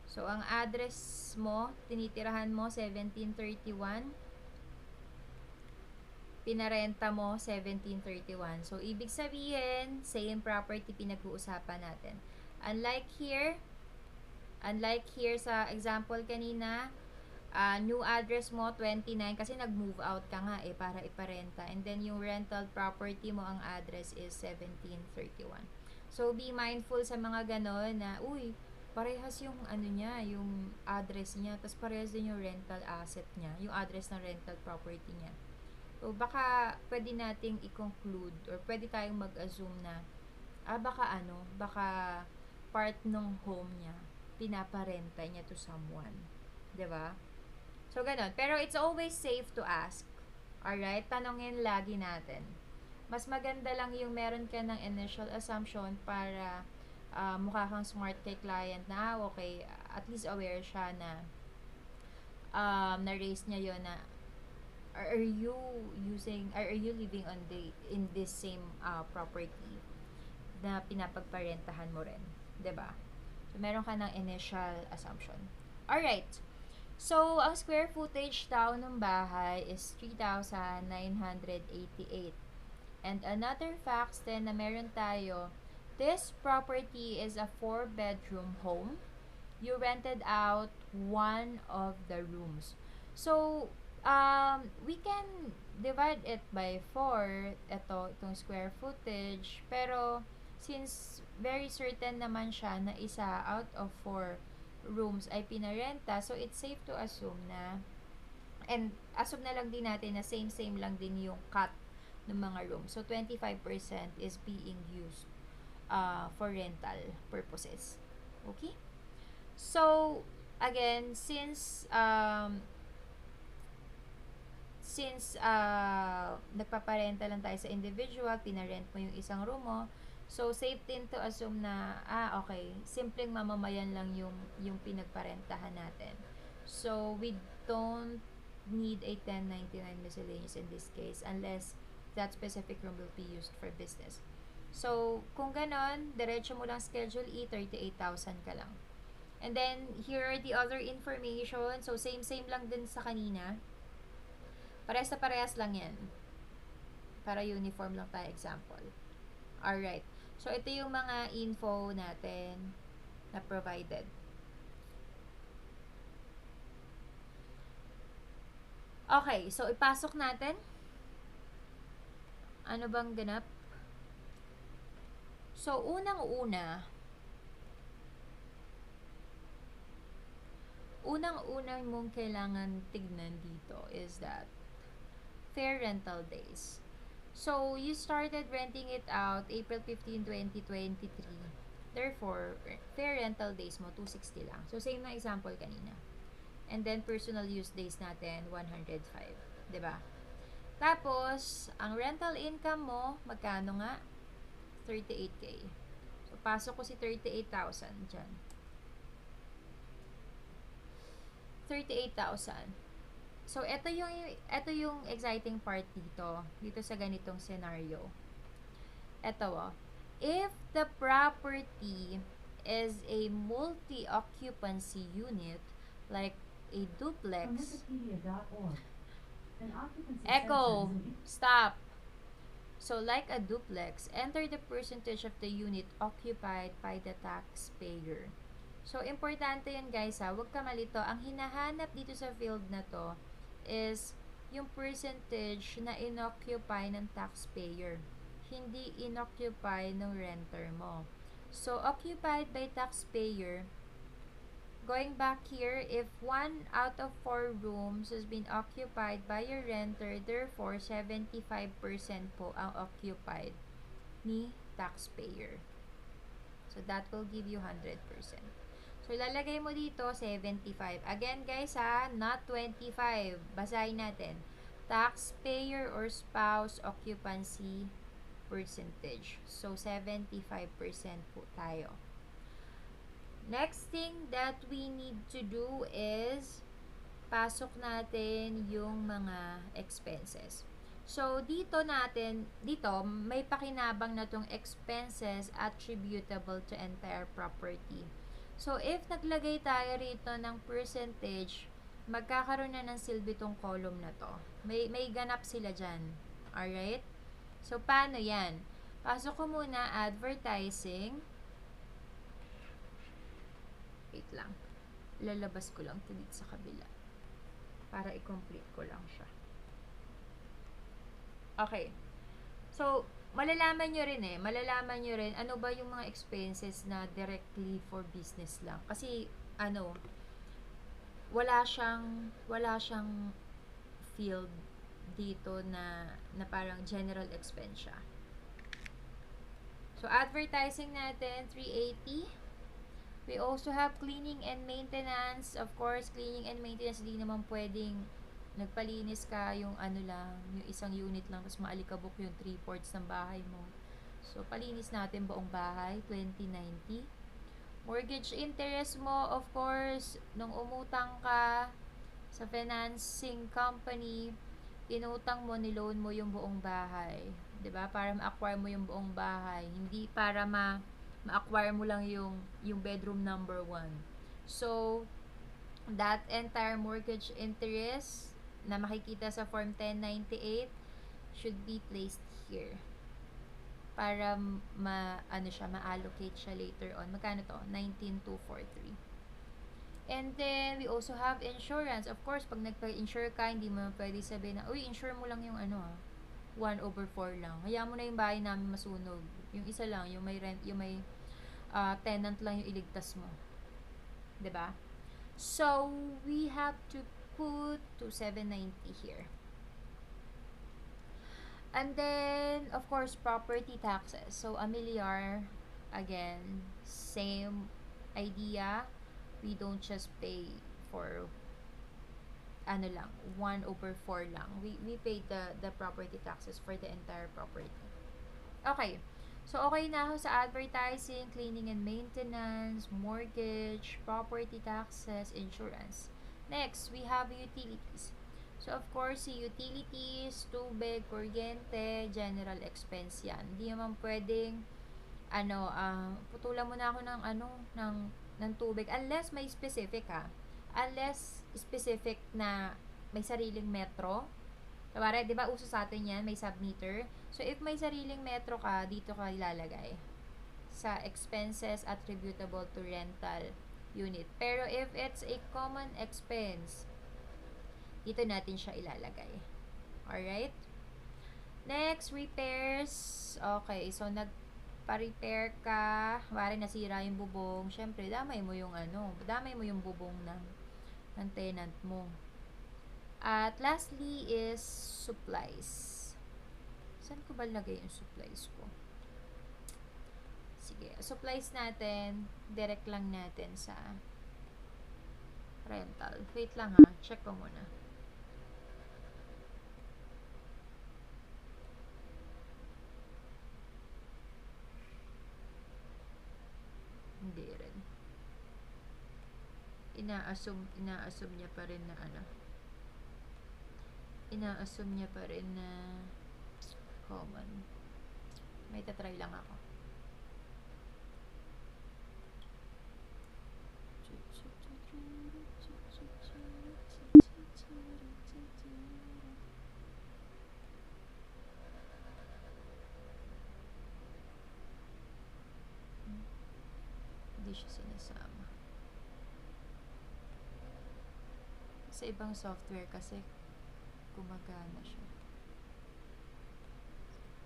So, ang address mo, tinitirahan mo 1731. Pinarenta mo 1731. So, ibig sabihin, same property pinag-uusapan natin. Unlike here sa example kanina, new address mo 29 kasi nag-move out ka nga para iparenta. And then, yung rental property mo, ang address is 1731. So, be mindful sa mga ganon na, parehas yung niya, yung address niya, tapos parehas din yung rental asset niya, yung address ng rental property niya. So, baka pwede nating i-conclude or pwede tayong mag-assume na baka part ng home niya, pinaparenta niya to someone. 'Di ba? So, ganun. Pero it's always safe to ask. Alright? Tanongin lagi natin. Mas maganda lang yung meron ka ng initial assumption para mukha kang smart kay client na, okay, at least aware siya na na-raise niya yon na are you living in this same property na pinapagparentahan mo rin, 'di ba? So, meron ka ng initial assumption. Alright. So, ang square footage daw ng bahay is 3,988. And another facts din na meron tayo, this property is a 4-bedroom home. You rented out one of the rooms. So, we can divide it by 4, itong square footage. Pero, since very certain naman siya na isa out of 4 rooms ay pinarenta, so it's safe to assume na And assume na lang din natin na same lang din yung cut ng mga room. So 25% is being used for rental purposes. Okay? So again, since nagpaparenta lang tayo sa individual, pinarent mo yung isang room mo, so safe din to assume na okay, simpleng mamamayan lang yung pinagparentahan natin. So we don't need a 1099 miscellaneous in this case unless that specific room will be used for business. So kung ganon, diretso mo lang Schedule E, 38,000 ka lang. And then here are the other information. So same lang din sa kanina. Parehas na parehas lang yan. Para uniform lang tayo example. Alright. So, ito yung mga info natin na provided. Okay. So, ipasok natin. Ano bang ganap? So, unang-unang mong kailangan tignan dito is that fair rental days. So, you started renting it out April 15, 2023. Therefore, fair rental days mo, 260 lang. So, same na example kanina. And then, personal use days natin, 105. Diba? Tapos, ang rental income mo, magkano nga? 38K. So, pasok ko si 38,000 dyan. 38,000. So, ito yung exciting part dito sa ganitong scenario. Ito if the property is a multi-occupancy unit, like a duplex, echo, stop. So, like a duplex, enter the percentage of the unit occupied by the taxpayer. So, importante yun guys huwag ka malito. Ang hinahanap dito sa field na to is yung percentage na inoccupy ng taxpayer. Hindi inoccupy ng renter mo. So, occupied by taxpayer, going back here, if 1 out of 4 rooms has been occupied by your renter, therefore, 75% po ang occupied ni taxpayer. So, that will give you 100%. So, ilalagay mo dito 75. Again, guys not 25. Basahin natin. Taxpayer or spouse occupancy percentage. So, 75% po tayo. Next thing that we need to do is pasok natin yung mga expenses. So, dito may pakinabang na tong expenses attributable to entire property. So, if naglagay tayo rito ng percentage, magkakaroon na ng silbi tong column na to. May ganap sila dyan. Alright? So, paano yan? Pasok ko muna advertising. Wait lang. Lalabas ko lang ito dito sa kabila. Para i-complete ko lang siya. Okay. So, malalaman nyo rin ano ba yung mga expenses na directly for business lang. Kasi, wala siyang field dito na parang general expense siya. So, advertising natin, 380. We also have cleaning and maintenance. Of course, cleaning and maintenance, di naman pwedeng nagpalinis ka yung yung isang unit lang, tapos maalikabok yung 3/4 ng bahay mo. So, palinis natin buong bahay, 2090. Mortgage interest mo, of course, nung umutang ka sa financing company, inutang mo, niloan mo yung buong bahay. 'Di ba? Para ma-acquire mo yung buong bahay. Hindi para ma-acquire mo lang yung bedroom number 1. So, that entire mortgage interest na makikita sa Form 1098 should be placed here para ma-allocate siya later on. Magkano to? 19,243. And then, we also have insurance. Of course, pag nagpa-insure ka, hindi mo pwede sabihin na, uy, insure mo lang yung 1/4 lang. Hayaan mo na yung bahay namin masunog. Yung isa lang, yung may tenant lang yung iligtas mo. 'Di ba? So, we have to put to 790 here. And then, of course, property taxes. So, a milyar, again, same idea. We don't just pay for, ano lang, 1/4 lang. We pay the property taxes for the entire property. Okay. So, okay na ako sa advertising, cleaning and maintenance, mortgage, property taxes, insurance. Next, we have utilities. So, of course, si utilities, tubig, kuryente, general expense yan. Hindi naman pwedeng, putulan mo na ako ng tubig. Unless may specific Unless specific na may sariling metro. Kumari, di ba uso sa atin yan, may submeter. So, if may sariling metro ka, dito ka ilalagay sa expenses attributable to rental unit. Pero if it's a common expense, dito natin siya ilalagay. Alright? Next, repairs. Okay, so nagpa-repair ka. Kumari, nasira yung bubong. Siyempre, damay mo yung bubong ng tenant mo. At lastly is supplies. Saan ko ba lagay yung supplies ko? Sige, supplies natin, direct lang natin sa rental. Wait lang check ko muna. Hindi rin. Ina-assume niya pa rin na common. May tatry lang ako. Hindi siya sinasama. Sa ibang software kasi gumagana siya.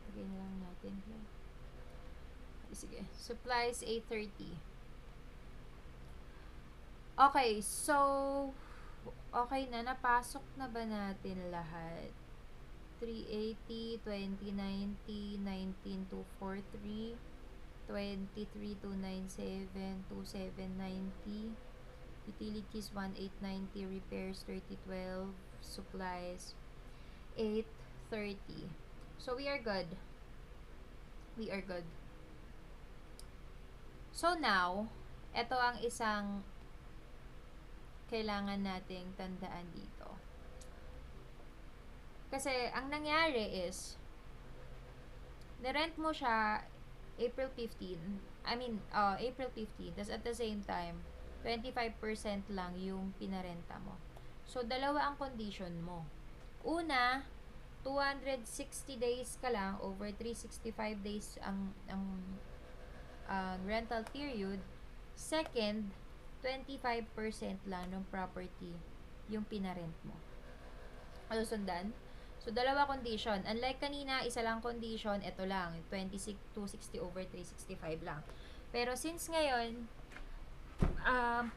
Lagay na lang natin here. Sige. Supplies, 830. Okay, so okay na. Napasok na ba natin lahat? 380, 2090, 19243, 23297, 2790, utilities 1890, repairs 3012, supplies 830. So we are good. So now, ito ang isang kailangan nating tandaan dito. Kasi ang nangyari is na-rent mo siya April 15. April 15. Tapos at the same time, 25% lang yung pinarenta mo. So, dalawa ang condition mo. Una, 260 days ka lang, over 365 days ang rental period. Second, 25% lang ng property yung pinarent mo. Ano sundan? So, dalawa condition. Unlike kanina, isa lang condition, ito lang, 260 over 365 lang. Pero since ngayon,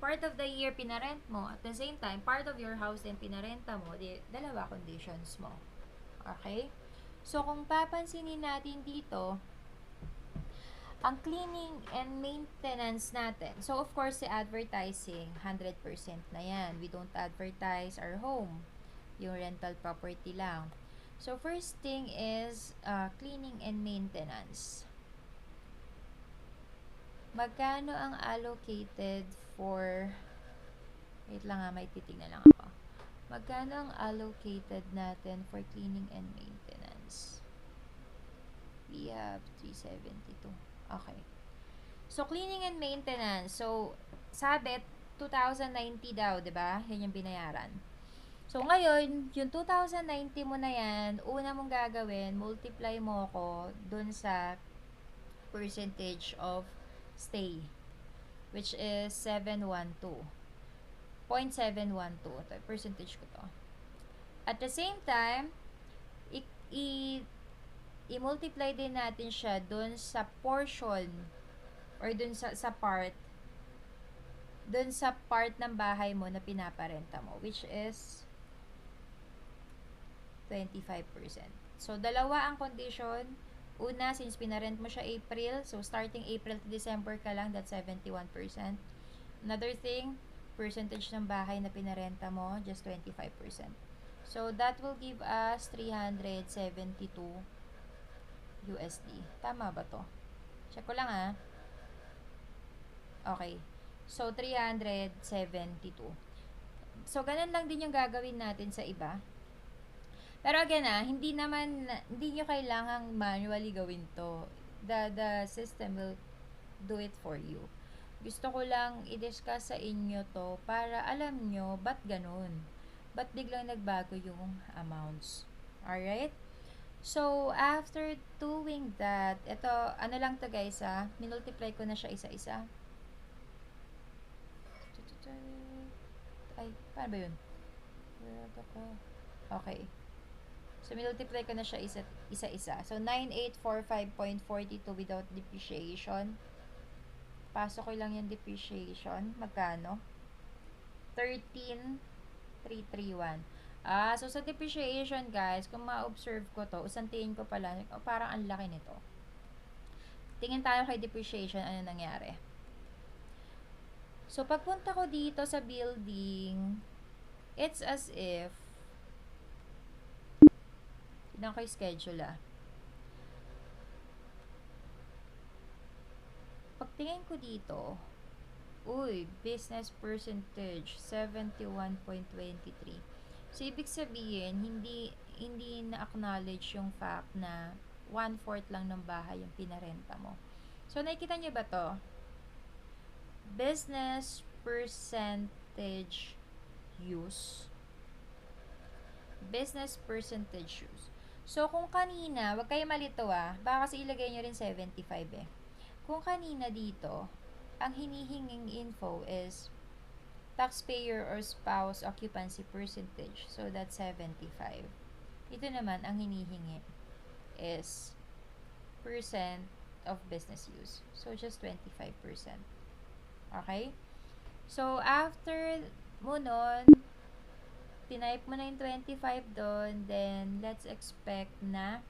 part of the year pinarent mo, at the same time, part of your house din pinarenta mo, dalawa conditions mo. Okay? So, kung papansinin natin dito, ang cleaning and maintenance natin. So, of course, si advertising, 100% na yan. We don't advertise our home. Yung rental property lang. So, first thing is cleaning and maintenance. Magkano ang allocated for... Wait lang may titignan lang ako. Magkano ang allocated natin for cleaning and maintenance? We have 372. Okay. So, cleaning and maintenance. So, sabi, 2,090 daw, diba? Yan yung binayaran. So, ngayon, yung 2,090 mo na yan, una mong gagawin, multiply mo ko dun sa percentage of stay, which is 712. 0.712. Ito, percentage ko to. At the same time, i-multiply din natin siya dun sa portion or dun sa part dun sa part ng bahay mo na pinaparenta mo, which is 25%. So, dalawa ang condition. Una, since pinarent mo siya April, so starting April to December ka lang, that's 71%. Another thing, percentage ng bahay na pinarenta mo, just 25%. So, that will give us 372 USD. Tama ba to? Check ko lang Okay. So, 372. So, ganun lang din yung gagawin natin sa iba. Pero again hindi nyo kailangang manually gawin to. The system will do it for you. Gusto ko lang i-discuss sa inyo to para alam nyo ba't ganun. Ba't biglang nagbago yung amounts. Alright? So, after doing that, ito, ano lang to guys minultiply ko na siya isa-isa. Ay, paano ba yun? Okay. So, multiply ko na siya isa-isa. So, 9845.42 without depreciation. Pasok ko lang yung depreciation. Magkano? 13,331. So sa depreciation, guys, kung ma-observe ko to, usantiin ko pala, parang ang laki nito. Tingin tayo kay depreciation, ano nangyari. So, pagpunta ko dito sa building, it's as if, tignan ko yung schedule Pagtingin ko dito, business percentage, 71.23. So, ibig sabihin, hindi na-acknowledge yung fact na 1/4 lang ng bahay yung pinarenta mo. So, nakikita nyo ba to? Business percentage use. Business percentage use. So, kung kanina, wag kayo malito baka kasi ilagay nyo rin 75 Kung kanina dito, ang hinihinging info is taxpayer or spouse occupancy percentage. So, that's 75. Ito naman, ang hinihingi is percent of business use. So, just 25%. Okay? So, after mo nun, tinype mo na yung 25 doon, then, let's expect na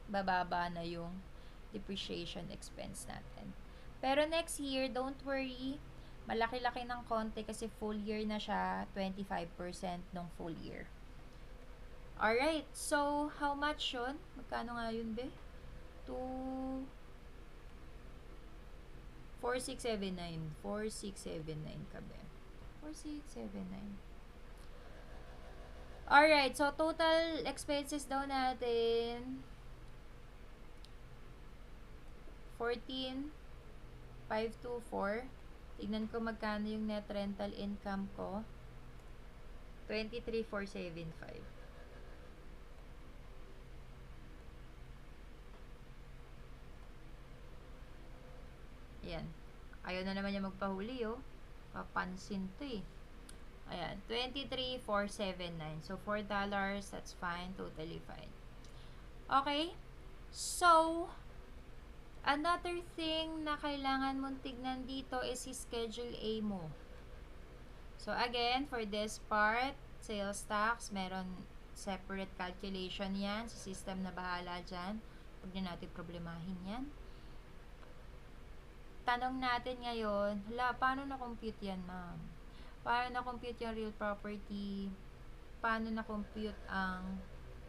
bababa na yung depreciation expense natin. Pero next year, don't worry, malaki-laki ng konti kasi full year na siya, 25% ng full year. Alright, so, how much yun? Magkano nga yun, be? 4679. 4679 ka, be. 4679. Alright, so total expenses daw natin 14,524. Tignan ko magkano yung net rental income ko. 23,475. Ayan. Ayaw na naman niya magpahuli, Papansin to, Ayan, 23,479. So, $4, that's fine. Totally fine. Okay? So, another thing na kailangan mong tignan dito is si Schedule A mo. So, again, for this part, sales tax, meron separate calculation yan. Sa system na bahala dyan. Huwag na natin problemahin yan. Tanong natin ngayon, paano na-compute yan, ma'am? Paano na-compute yung real property? Paano na-compute ang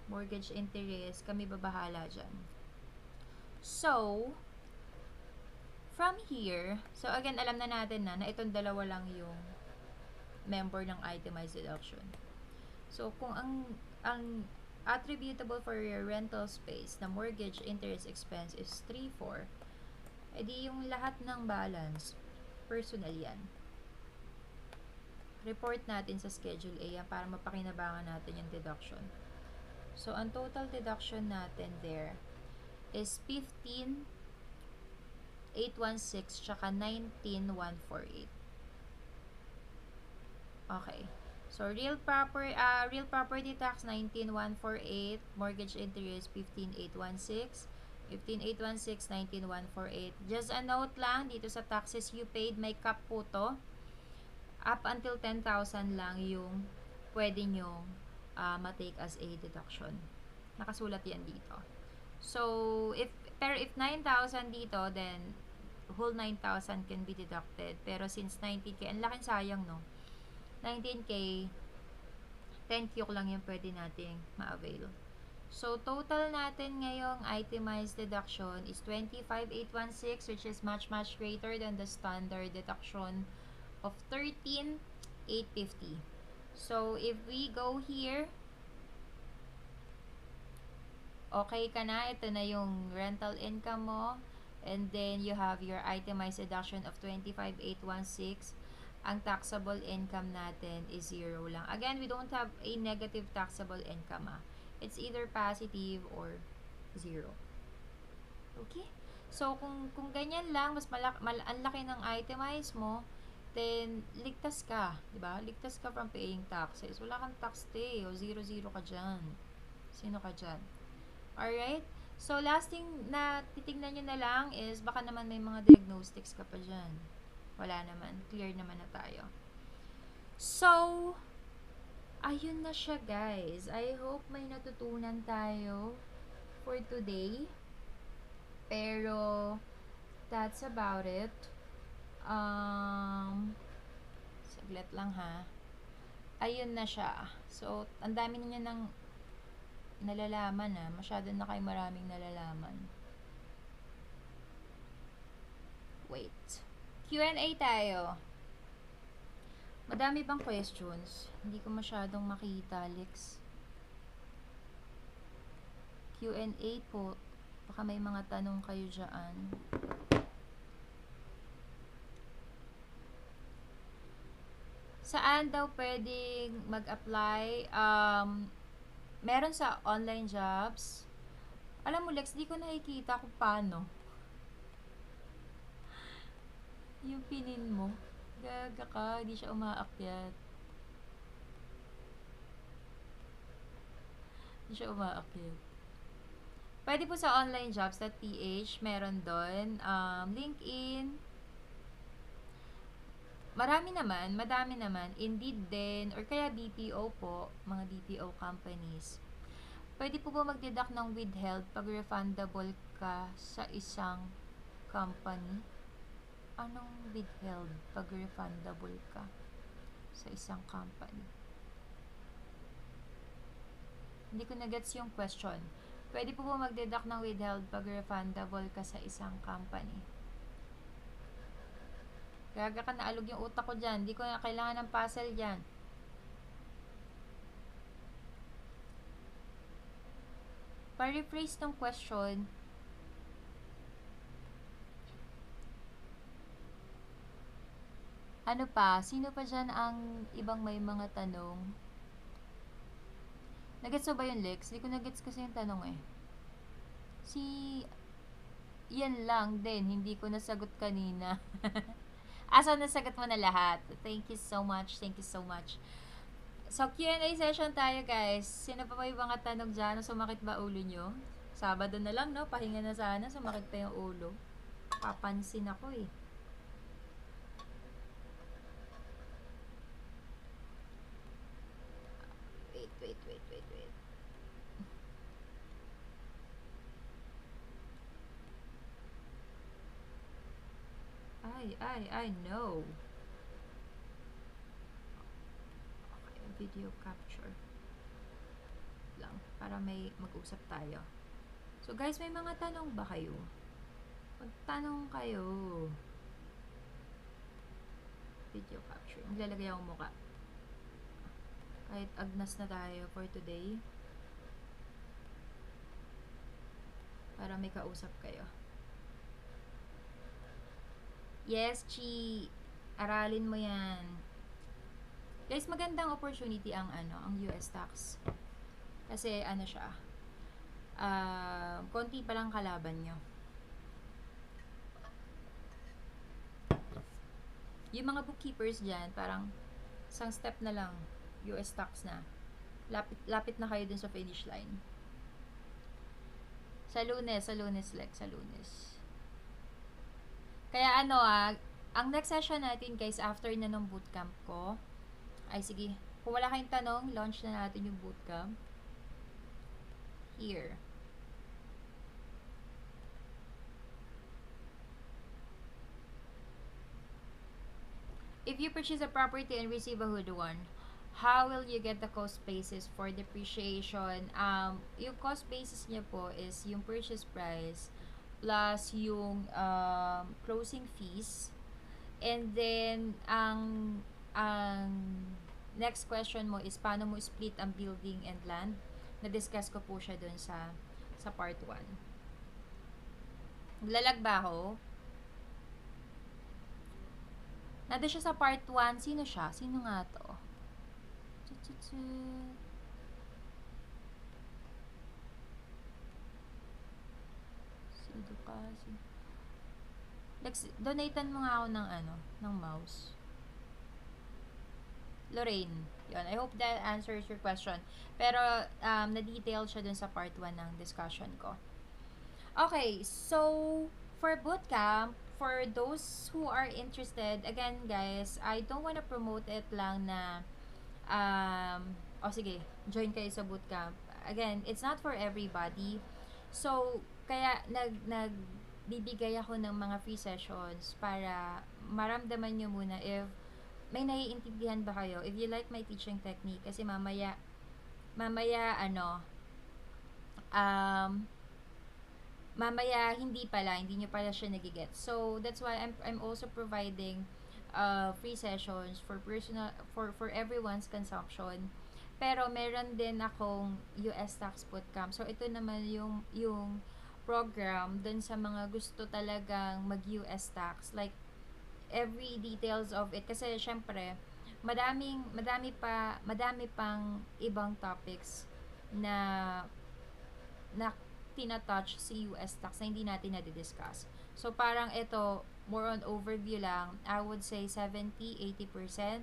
mortgage interest? Kami babahala dyan. So, from here, so again, alam na natin na itong dalawa lang yung member ng itemized deduction. So, kung ang attributable for your rental space na mortgage interest expense is 3,400, edi yung lahat ng balance, personal yan. Report natin sa Schedule A para mapakinabangan natin yung deduction. So, ang total deduction natin there is 15,816 tsaka 19,148. Okay. So, real property tax 19,148, mortgage interest 15,816, 15,816, 19,148. Just a note lang, dito sa taxes you paid, may cap po to. Up until 10,000 lang yung pwede nyo ma-take as a deduction. Nakasulat yan dito. So, pero if 9,000 dito, then whole 9,000 can be deducted. Pero since 19K, ang laking sayang, no? 19K, 10Q lang yung pwede nating ma-avail. So, total natin ngayong itemized deduction is 25,816, which is much greater than the standard deduction of 13,850. So, if we go here, okay ka na, ito na yung rental income mo, and then you have your itemized deduction of 25,816. Ang taxable income natin is 0 lang. Again, we don't have a negative taxable income. It's either positive or 0. Okay? So, kung ganyan lang, mas ang laki ng itemize mo, then, ligtas ka. Diba? Ligtas ka from paying taxes. Wala kang tax day. O 0 ka dyan. Sino ka dyan? Alright? So, last thing na titignan nyo na lang is, baka naman may mga diagnostics ka pa dyan. Wala naman. Clear naman na tayo. So, ayun na siya, guys. I hope may natutunan tayo for today. Pero, that's about it. Saglit lang, ha. Ayun na siya. So, ang dami niya ng nalalaman, ha. Masyado na kayo maraming nalalaman. Wait. Q&A tayo. Madami bang questions? Hindi ko masyadong makita, Lex. Q&A po. Baka may mga tanong kayo dyan. Saan daw pwedeng mag-apply? Meron sa online jobs. Alam mo, Lex, di ko nakikita kung paano. Yung pinin mo. Gaga ka, di siya umaakyat. Di siya umaakyat. Pwede po sa onlinejobs.ph, meron doon. LinkedIn. Madami naman. Indeed din, or kaya BPO po, mga BPO companies. Pwede po ba mag-deduct ng withheld pag refundable ka sa isang company? Anong withheld pag refundable ka sa isang company? Hindi ko na-gets yung question. Pwede po ba mag-deduct ng withheld pag refundable ka sa isang company? Gaga ka, naalog yung utak ko dyan. Hindi ko na kailangan ng puzzle dyan. Pa-rephrase ng question. Ano pa? Sino pa dyan ang ibang may mga tanong? Nagets mo ba yun, Lex? Hindi ko nagets kasi yung tanong eh. Yan lang din. Hindi ko nasagot kanina. So nasagot mo na lahat. Thank you so much. So, Q&A session tayo, guys. Sino pa may mga tanong dyan? Sumakit ba ulo nyo? Sabado na lang, no? Pahinga na sana. Sumakit pa yung ulo. Papansin ako eh. Wait. I know. Okay, video capture lang para may mag-usap tayo. So guys, may mga tanong ba kayo? Magtanong kayo. Video capture. Maglalagay akong mukha. Kahit agnas na tayo for today. Para may kausap kayo. Yes, Chi. Aralin mo yan. Guys, magandang opportunity ang US tax. Kasi siya. Konti pa lang kalaban nyo. Yung mga bookkeepers dyan, parang isang step na lang, US tax na. Lapit na kayo dun sa finish line. Sa Lunes, Lex, sa Lunes. Kaya Ang next session natin guys, after na ng bootcamp ko, ay sige, kung wala kayong tanong, launch na natin yung bootcamp. Here. If you purchase a property and receive a hood one, how will you get the cost basis for depreciation? Yung cost basis niya po is yung purchase price plus yung closing fees. And then, ang next question mo is paano mo split ang building and land. Na-discuss ko po siya dun sa part 1. Lalag ba ako? Nandun siya sa part 1. Sino siya? Sino nga to? Sino ka? Donatan mo nga ako ng ng mouse. Lorraine. Yun. I hope that answers your question. Pero, na-detail siya dun sa part 1 ng discussion ko. Okay, so, for bootcamp, for those who are interested, again guys, I don't wanna promote it lang na, sige, join kayo sa bootcamp. Again, it's not for everybody. So, kaya nagbibigay ako ng mga free sessions para maramdaman nyo muna if may naiintindihan ba kayo, if you like my teaching technique, kasi mamaya hindi nyo pala siya nagigets. So that's why I'm also providing free sessions for everyone's consumption. Pero meron din akong US Tax Bootcamp. So ito naman yung program dun sa mga gusto talagang mag-US tax, like every details of it, kasi syempre madami pang ibang topics na tinatouch si US tax na hindi natin na-discuss. So parang ito more on overview lang. I would say 70-80%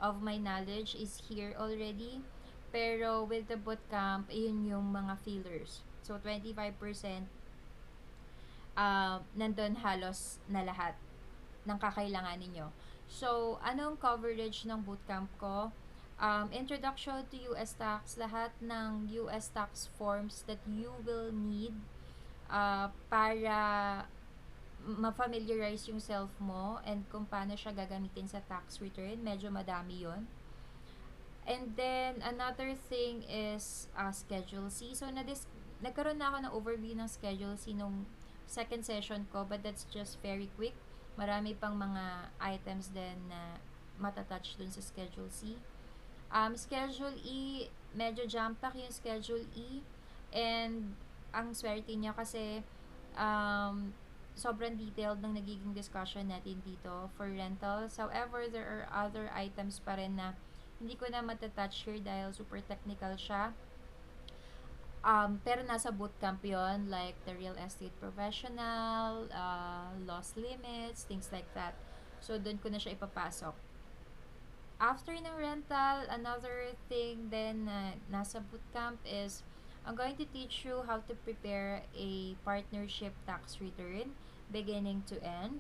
of my knowledge is here already, pero with the bootcamp, yun yung mga fillers. So 25% nandun halos na lahat ng kakailangan ninyo. So, anong coverage ng bootcamp ko? Introduction to US tax, lahat ng US tax forms that you will need para ma-familiarize yung self mo and kung paano siya gagamitin sa tax return. Medyo madami yon. And then, another thing is Schedule C. So, nagkaroon na ako ng overview ng Schedule C nung second session ko, but that's just very quick. Marami pang mga items din na matatouch dun sa Schedule C. Schedule E, medyo jam-pack yung Schedule E. And, ang swerte niya kasi sobrang detailed ng nagiging discussion natin dito for rentals. However, there are other items pa rin na hindi ko na matatouch here dahil super technical siya. Pero nasa bootcamp yon, like the real estate professional, loss limits, things like that. So, doon ko na siya ipapasok. After ng rental, another thing then nasa bootcamp is I'm going to teach you how to prepare a partnership tax return beginning to end.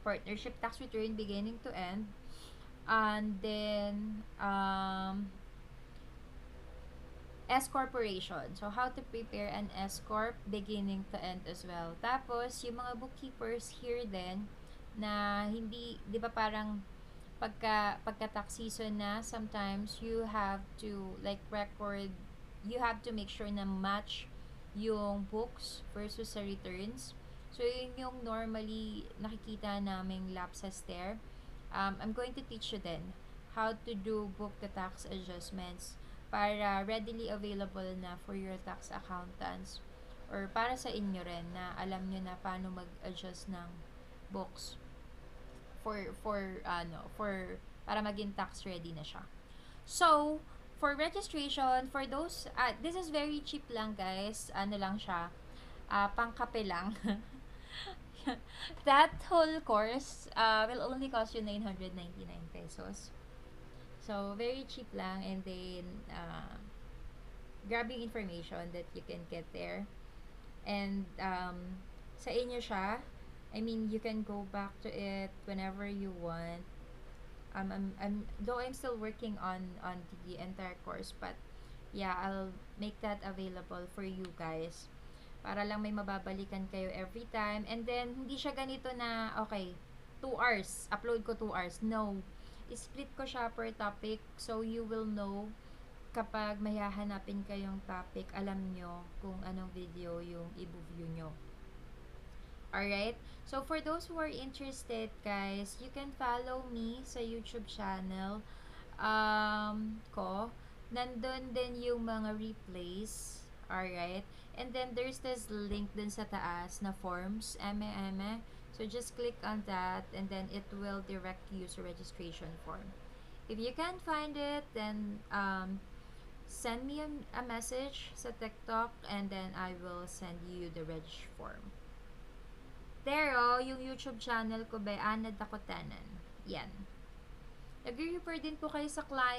Partnership tax return beginning to end. And then, S-corporation. So, how to prepare an S-corp beginning to end as well. Tapos, yung mga bookkeepers here din, na hindi, di ba parang pagka-tax season na, sometimes you have to like record, you have to make sure na match yung books versus sa returns. So, yun yung normally nakikita naming lapses there. I'm going to teach you then how to do book the tax adjustments para readily available na for your tax accountants or para sa inyo rin na alam nyo na paano mag-adjust ng books for para maging tax ready na siya. So, for registration, for those, this is very cheap lang guys, lang siya, pangkape lang. That whole course will only cost you 999 pesos. So, very cheap lang, and then grabbing information that you can get there. And sa inyo siya, I mean, you can go back to it whenever you want. Though I'm still working on the entire course, but yeah, I'll make that available for you guys. Para lang may mababalikan kayo every time. And then, hindi siya ganito na, okay, 2 hours, upload ko 2 hours. No. Split ko siya per topic, so you will know kapag may hahanapin kayong topic, alam nyo kung anong video yung i-view nyo. Alright? So, for those who are interested, guys, you can follow me sa YouTube channel ko. Nandun din yung mga replays. Alright? And then, there's this link dun sa taas na forms, eme. So, just click on that and then it will direct you sa registration form. If you can't find it, then send me a message sa TikTok and then I will send you the reg form. Pero, yung YouTube channel ko ba, Ana Dakotanan. Yan. Nag-refer din po kayo sa client